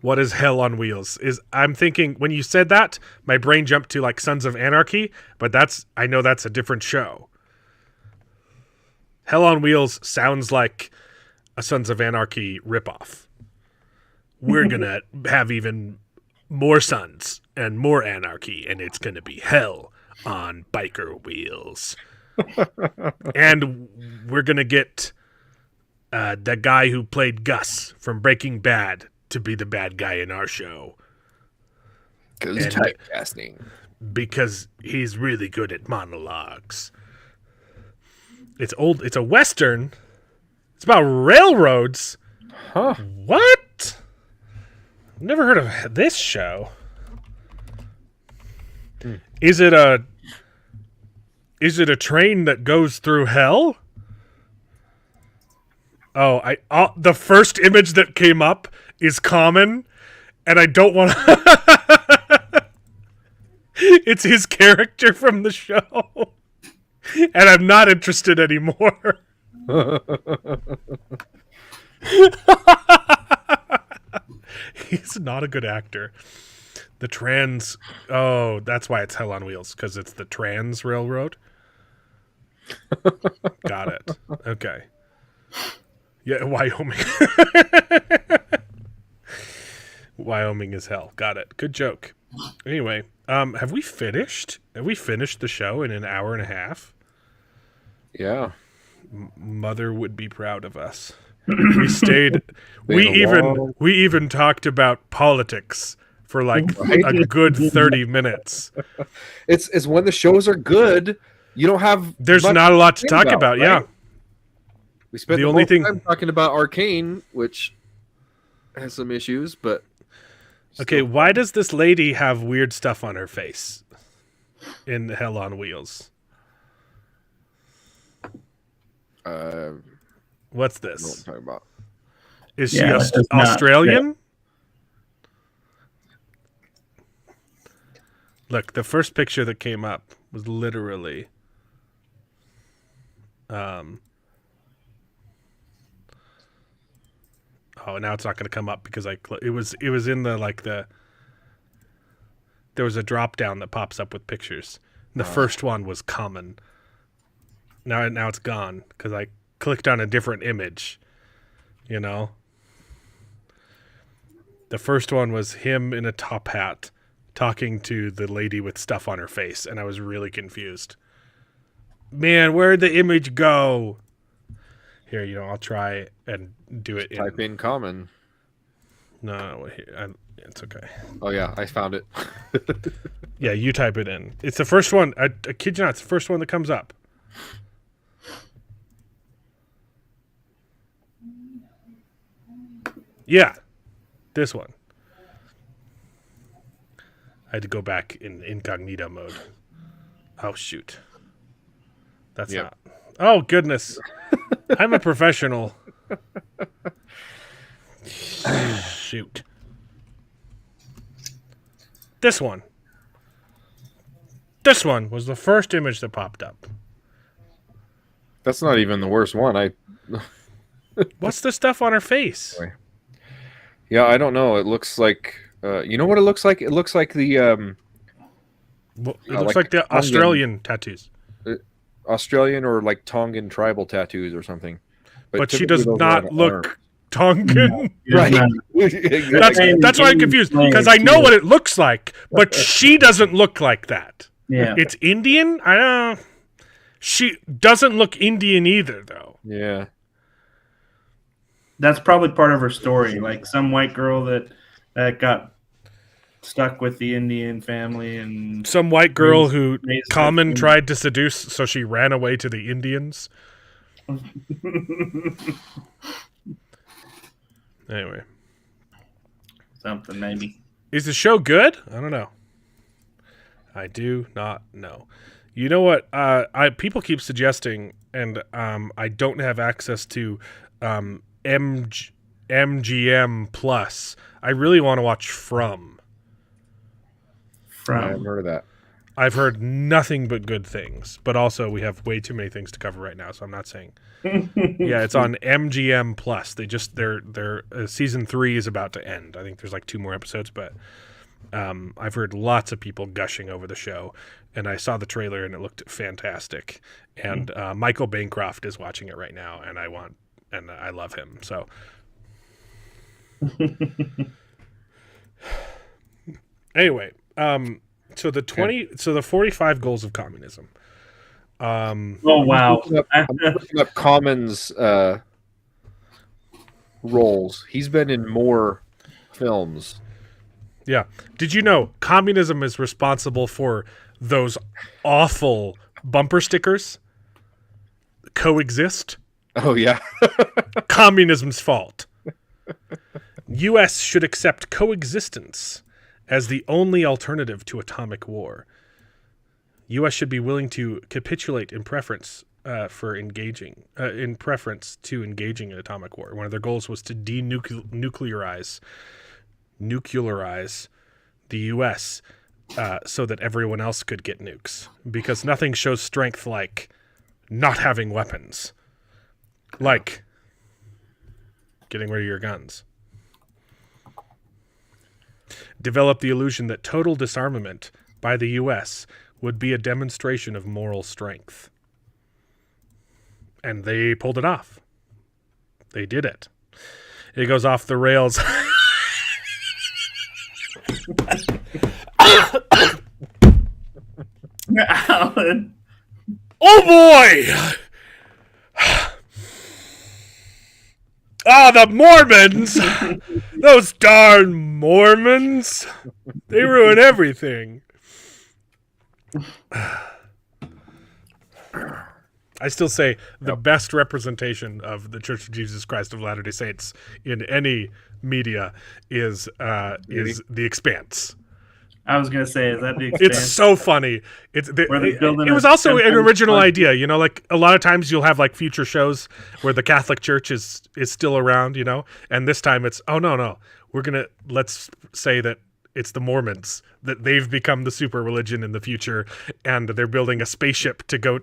What is Hell on Wheels? I'm thinking when you said that, my brain jumped to like Sons of Anarchy, but I know that's a different show. Hell on Wheels sounds like a Sons of Anarchy ripoff. We're gonna have even more sons and more anarchy, and it's gonna be hell on biker wheels. And we're gonna get the guy who played Gus from Breaking Bad to be the bad guy in our show. Typecasting. Because he's really good at monologues. It's a Western. It's about railroads. Huh. What? I've never heard of this show. Is it a train that goes through hell? Oh, the first image that came up is Common, and I don't want to... It's his character from the show, and I'm not interested anymore. He's not a good actor. The trans... Oh, that's why it's Hell on Wheels, because it's the trans railroad. Got it. Okay. Yeah, Wyoming. Wyoming is hell. Got it. Good joke. Anyway, have we finished? Have we finished the show in an hour and a half? Yeah. Mother would be proud of us. We stayed. We even talked about politics for like a good 30 minutes. It's when the shows are good, you don't have. There's not a lot to talk about. Right? Yeah. We spent the only time talking about Arcane, which has some issues, but okay. Why does this lady have weird stuff on her face in Hell on Wheels? What's I don't know what this? I'm talking about. Is she Yeah, that does not Australian? Look, the first picture that came up was literally oh, now it's not going to come up because it was in the there was a drop down that pops up with pictures. The first one was common. Now it's gone because I clicked on a different image. You know, the first one was him in a top hat talking to the lady with stuff on her face, and I was really confused. Man, where'd the image go? Here, I'll try and do it. Type in common. No, it's okay. Oh yeah, I found it. Yeah, you type it in. It's the first one. I kid you not, it's the first one that comes up. Yeah, this one. I had to go back in incognito mode. Oh, shoot. That's not. Oh, goodness. I'm a professional. Shoot. This one. This one was the first image that popped up. That's not even the worst one. What's the stuff on her face? Yeah, I don't know. It looks like you know what it looks like? It looks like the Well, it looks like the Australian tattoos. Australian or like Tongan tribal tattoos or something. But she does not look Tongan. Right. That's why I'm confused, because I know what it looks like, but she doesn't look like that. Yeah. It's Indian? I don't know. She doesn't look Indian either, though. Yeah. That's probably part of her story. Like some white girl that got stuck with the Indian family, and some white girl who raised Common tried to seduce, so she ran away to the Indians. Anyway. Something maybe. Is the show good? I don't know. I do not know. You know what? People keep suggesting, and I don't have access to MGM Plus. I really want to watch From. I haven't heard of that. I've heard nothing but good things, but also we have way too many things to cover right now, so I'm not saying. Yeah, it's on MGM Plus. Their season 3 is about to end. I think there's like 2 more episodes, but I've heard lots of people gushing over the show, and I saw the trailer and it looked fantastic. And Michael Bancroft is watching it right now, and I love him. So. Anyway, so the 45 goals of communism. Oh wow! I'm looking up Common's roles. He's been in more films. Yeah. Did you know communism is responsible for those awful bumper stickers? Coexist. Oh yeah. Communism's fault. U.S. should accept coexistence as the only alternative to atomic war. U.S. should be willing to capitulate in preference to engaging in atomic war. One of their goals was to denuclearize the U.S. So that everyone else could get nukes, because nothing shows strength like not having weapons, like getting rid of your guns. Develop the illusion that total disarmament by the U.S. would be a demonstration of moral strength. And they pulled it off. They did it. It goes off the rails. Alan. Oh boy! Ah, the Mormons! Those darn Mormons! They ruin everything. I still say the best representation of the Church of Jesus Christ of Latter-day Saints in any media is The Expanse. I was gonna say, is that the It's Expanse? so funny. Where they're building It was a also an temple original like- idea, you know. Like a lot of times you'll have like future shows where the Catholic Church is still around, you know, and this time it's let's say that it's the Mormons, that they've become the super religion in the future, and they're building a spaceship to go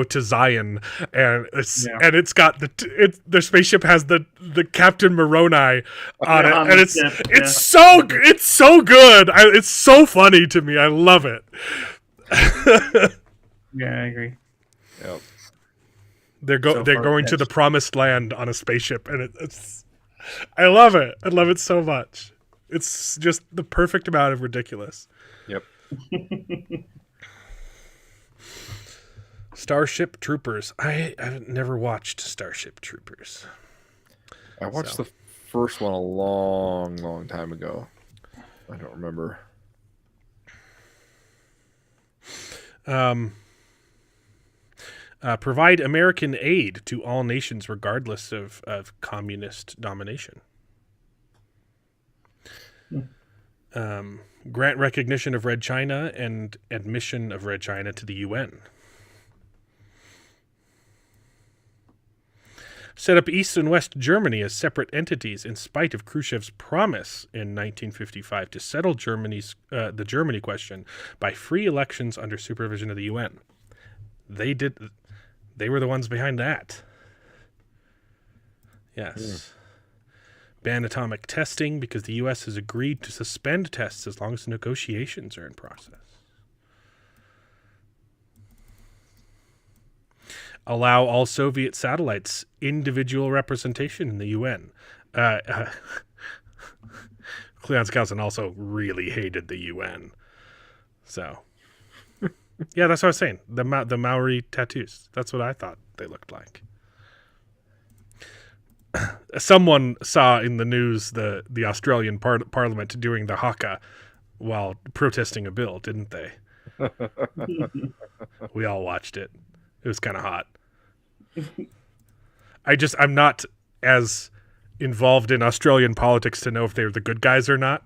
to Zion, and it's got the spaceship has the Captain Moroni on it, on and the it's ship, it's so good. It's so funny to me. I love it. Yeah, I agree. Yep. They're So going to far-fetched. the promised land on a spaceship, and it's I love it. I love it so much. It's just the perfect amount of ridiculous. Yep. Starship Troopers. I've never watched Starship Troopers. I watched the first one a long, long time ago. I don't remember. Provide American aid to all nations regardless of communist domination. Grant recognition of Red China and admission of Red China to the UN. Set up East and West Germany as separate entities in spite of Khrushchev's promise in 1955 to settle the Germany question by free elections under supervision of the UN. They were the ones behind that. Yes. Ban atomic testing because the U.S. has agreed to suspend tests as long as negotiations are in process. Allow all Soviet satellites individual representation in the UN. Cleon Skousen also really hated the UN. So, yeah, that's what I was saying. The Maori tattoos. That's what I thought they looked like. Someone saw in the news the Australian Parliament doing the haka while protesting a bill, didn't they? We all watched it. It was kind of hot. I'm not as involved in Australian politics to know if they're the good guys or not.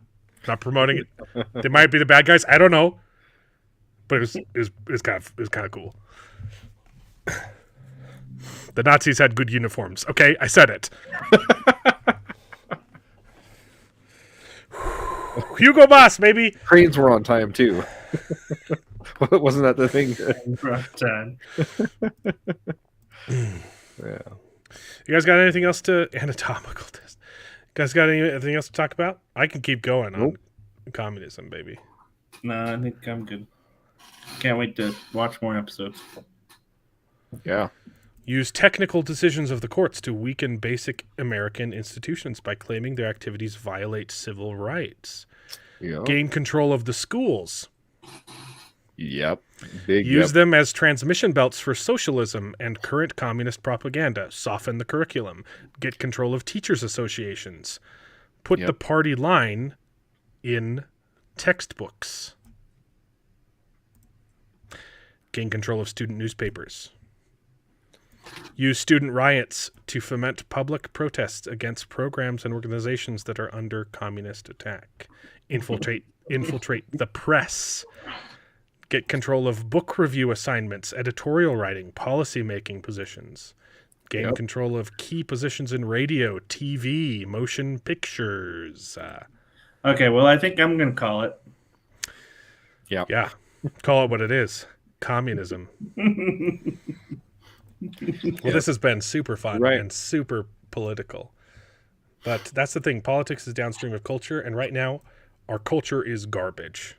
Not promoting it. They might be the bad guys. I don't know. But it was kind of cool. The Nazis had good uniforms. Okay, I said it. Hugo Boss, baby. Trains were on time too. Wasn't that the thing? Rough time. Yeah. You guys got anything else to anatomical test? You guys got anything else to talk about? I can keep going on communism, baby. No, I think I'm good. Can't wait to watch more episodes. Yeah. Use technical decisions of the courts to weaken basic American institutions by claiming their activities violate civil rights. Yeah. Gain control of the schools. Yep. Use them as transmission belts for socialism and current communist propaganda. Soften the curriculum. Get control of teachers' associations. Put the party line in textbooks. Gain control of student newspapers. Use student riots to foment public protests against programs and organizations that are under communist attack. Infiltrate the press. Get control of book review assignments, editorial writing, policy-making positions. Gain control of key positions in radio, TV, motion pictures. Okay, well, I think I'm going to call it. Yeah. Call it what it is. Communism. Well, this has been super fun and super political. But that's the thing. Politics is downstream of culture, and right now, our culture is garbage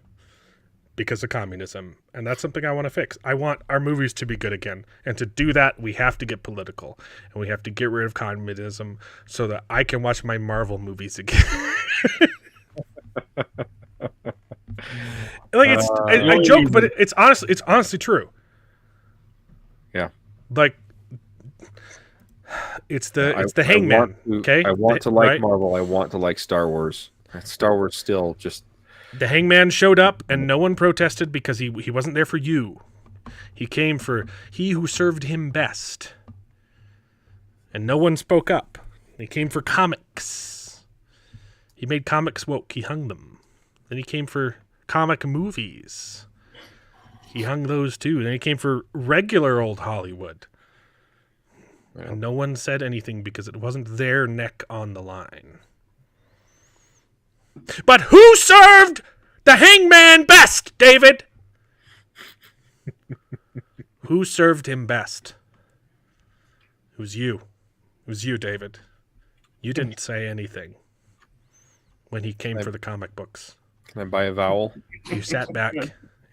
because of communism. And that's something I want to fix. I want our movies to be good again. And to do that, we have to get political. And we have to get rid of communism so that I can watch my Marvel movies again. I joke, but it's honestly true. Yeah. Like, it's the Hangman. I want to like Marvel. I want to like Star Wars. Star Wars still just. The Hangman showed up, and no one protested because he wasn't there for you. He came for he who served him best, and no one spoke up. He came for comics. He made comics woke. He hung them. Then he came for comic movies. He hung those too. Then he came for regular old Hollywood. Yeah. And no one said anything because it wasn't their neck on the line. But who served the hangman best, David? Who served him best? It was you. It was you, David. You didn't say anything when he came for the comic books. Can I buy a vowel? You sat back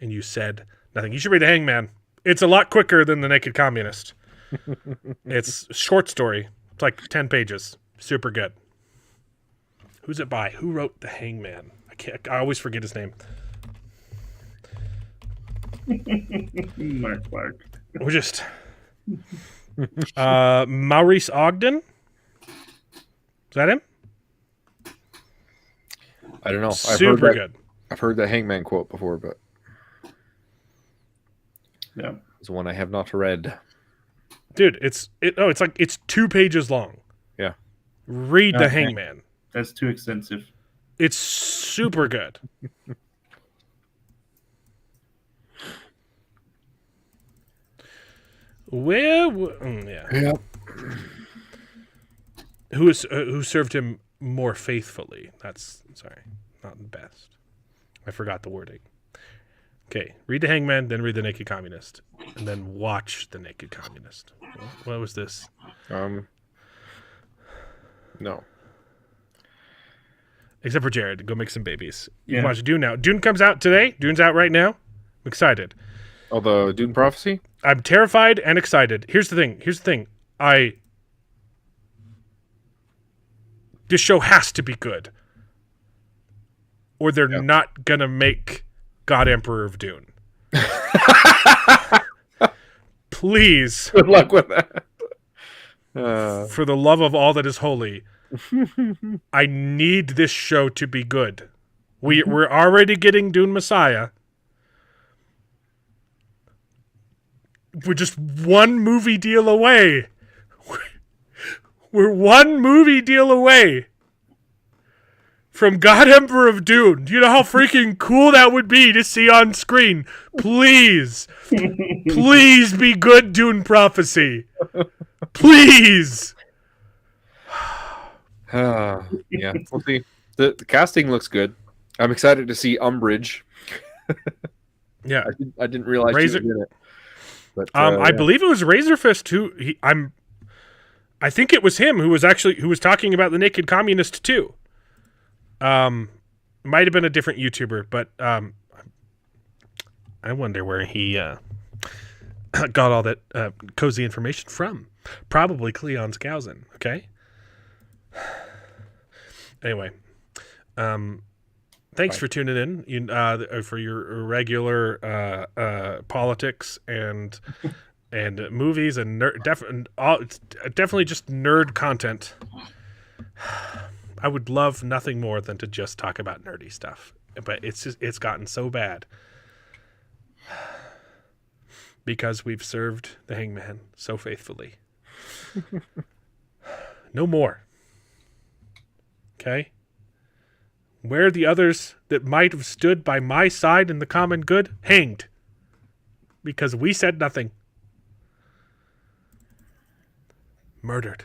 and you said nothing. You should read The Hangman. It's a lot quicker than The Naked Communist. It's a short story. It's like 10 pages. Super good. Who's it by? Who wrote The Hangman? I always forget his name. Mark Clark. We're just Maurice Ogden. Is that him? I don't know. Super good. I've heard that Hangman quote before, but Yeah. it's one I have not read. Dude, it's 2 pages long. Yeah. Read The Okay. Hangman. That's too extensive. It's super good. Yeah. Who served him more faithfully? That's not the best. I forgot the wording. Okay, read The Hangman, then read The Naked Communist, and then watch The Naked Communist. What was this? No. Except for Jared, go make some babies. You Yeah. can watch Dune now. Dune comes out today. Dune's out right now. I'm excited. Oh, the Dune Prophecy? I'm terrified and excited. Here's the thing. This show has to be good, or they're not gonna make God Emperor of Dune. Please, Good luck with that. for the love of all that is holy, I need this show to be good. We're already getting Dune Messiah. We're just one movie deal away. We're one movie deal away from God Emperor of Dune. Do you know how freaking cool that would be to see on screen? Please. Please be good, Dune Prophecy. Please. Yeah, we'll see. The casting looks good. I'm excited to see Umbridge. Yeah. I didn't realize Razor- she was in it. But, I believe it was Razorfist who I think it was him who was talking about the Naked Communist too. Might have been a different YouTuber, but I wonder where he got all that cozy information from. Probably Cleon Skousen. Okay. Anyway, thanks for tuning in. For your regular politics and movies and definitely just nerd content. I would love nothing more than to just talk about nerdy stuff, but it's gotten so bad because we've served the Hangman so faithfully. No more. Okay? Where are the others that might have stood by my side in the common good? Hanged. Because we said nothing. Murdered.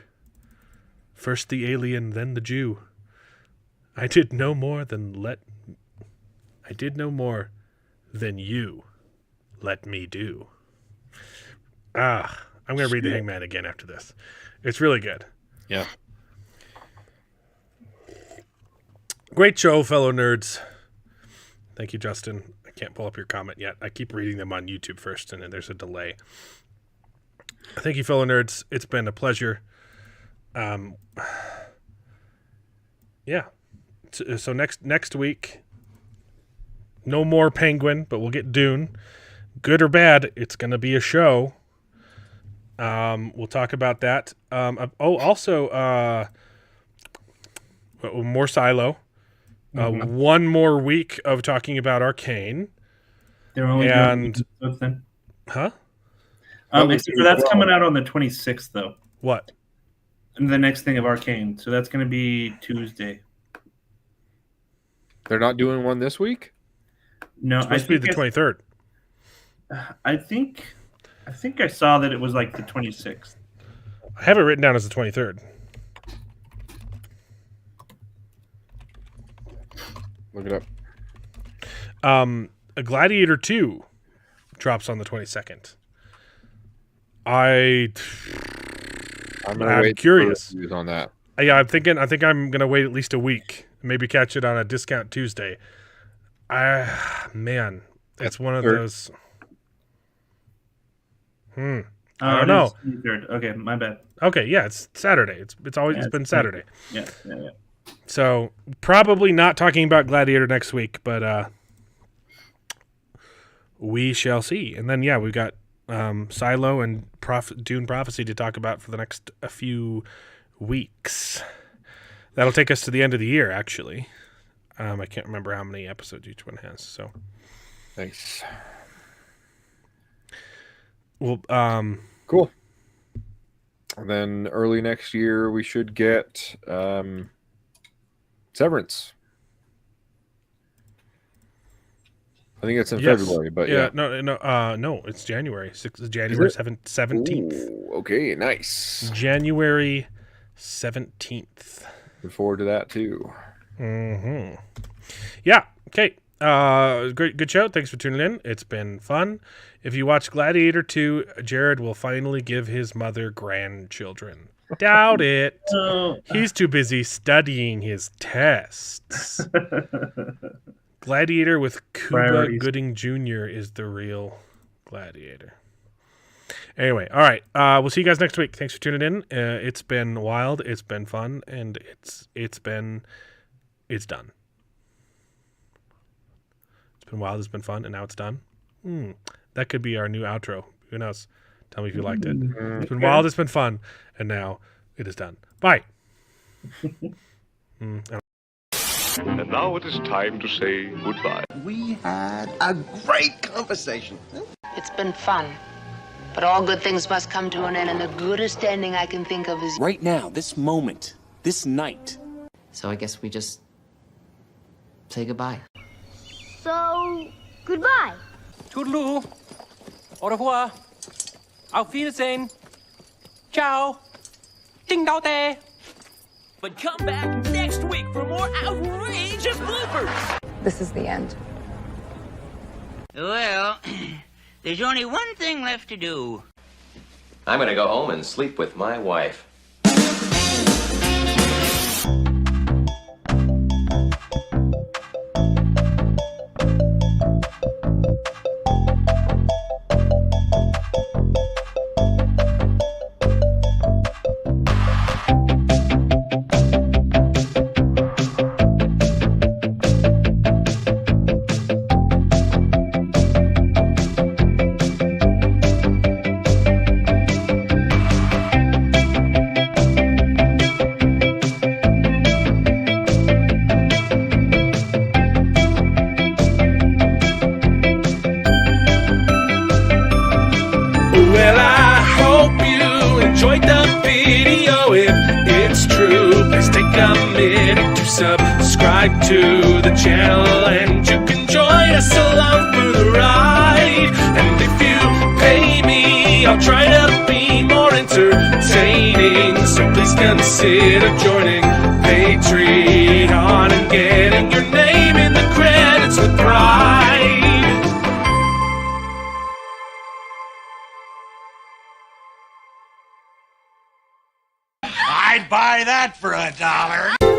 First the alien, then the Jew. I did no more than you let me do. I'm going to read The Hangman again after this. It's really good. Yeah. Great show, fellow nerds. Thank you, Justin. I can't pull up your comment yet. I keep reading them on YouTube first, and then there's a delay. Thank you, fellow nerds. It's been a pleasure. Yeah. So next week, no more Penguin, but we'll get Dune. Good or bad, it's going to be a show. We'll talk about that. Also, more Silo. One more week of talking about Arcane. They're only And- doing episodes then. Huh? Except for that's coming out on the 26th, though. What? And the next thing of Arcane. So that's going to be Tuesday. They're not doing one this week? No, It's supposed to be the 23rd. I think I saw that it was like the 26th. I have it written down as the 23rd. Look it up. A Gladiator 2 drops on the 22nd. I'm curious on that. Yeah, I think I'm gonna wait at least a week. Maybe catch it on a discount Tuesday. Man, it's one of those. I don't know. 23rd. Okay, my bad. Okay, yeah, it's Saturday. It's always been Saturday. Yeah. So probably not talking about Gladiator next week, but we shall see. And then we've got Silo and Dune Prophecy to talk about for the next few weeks. That'll take us to the end of the year, actually. I can't remember how many episodes each one has. So, thanks. Well, cool. And then early next year we should get Severance. I think it's in February, but no, it's January. January 17th. Ooh, okay, nice. January 17th. Look forward to that too. Mm-hmm. Yeah. Okay. Good show. Thanks for tuning in. It's been fun. If you watch Gladiator 2, Jared will finally give his mother grandchildren. Doubt it. He's too busy studying his tests. Gladiator with Cuba Gooding Jr. is the real Gladiator. Anyway, all right. We'll see you guys next week. Thanks for tuning in. It's been wild. It's been fun, and it's done. It's been wild. It's been fun, and now it's done. That could be our new outro. Who knows? Tell me if you liked it. It's been wild. It's been fun, and now it is done. Bye. And now it is time to say goodbye. We had a great conversation. It's been fun. But all good things must come to an end, and the goodest ending I can think of is... Right now, this moment, this night. So I guess we just say goodbye. So, goodbye. Toodaloo. Au revoir. Auf Wiedersehen. Ciao. Ding dao day. But come back next week for more outrageous bloopers. This is the end. Well, there's only one thing left to do. I'm gonna go home and sleep with my wife. Well, I hope you enjoyed the video. If it's true, please take a minute to subscribe to the channel, and you can join us along for the ride. And if you pay me, I'll try to be more entertaining, so please consider joining Patreon and getting your name in the credits with pride. I'd buy that for $1.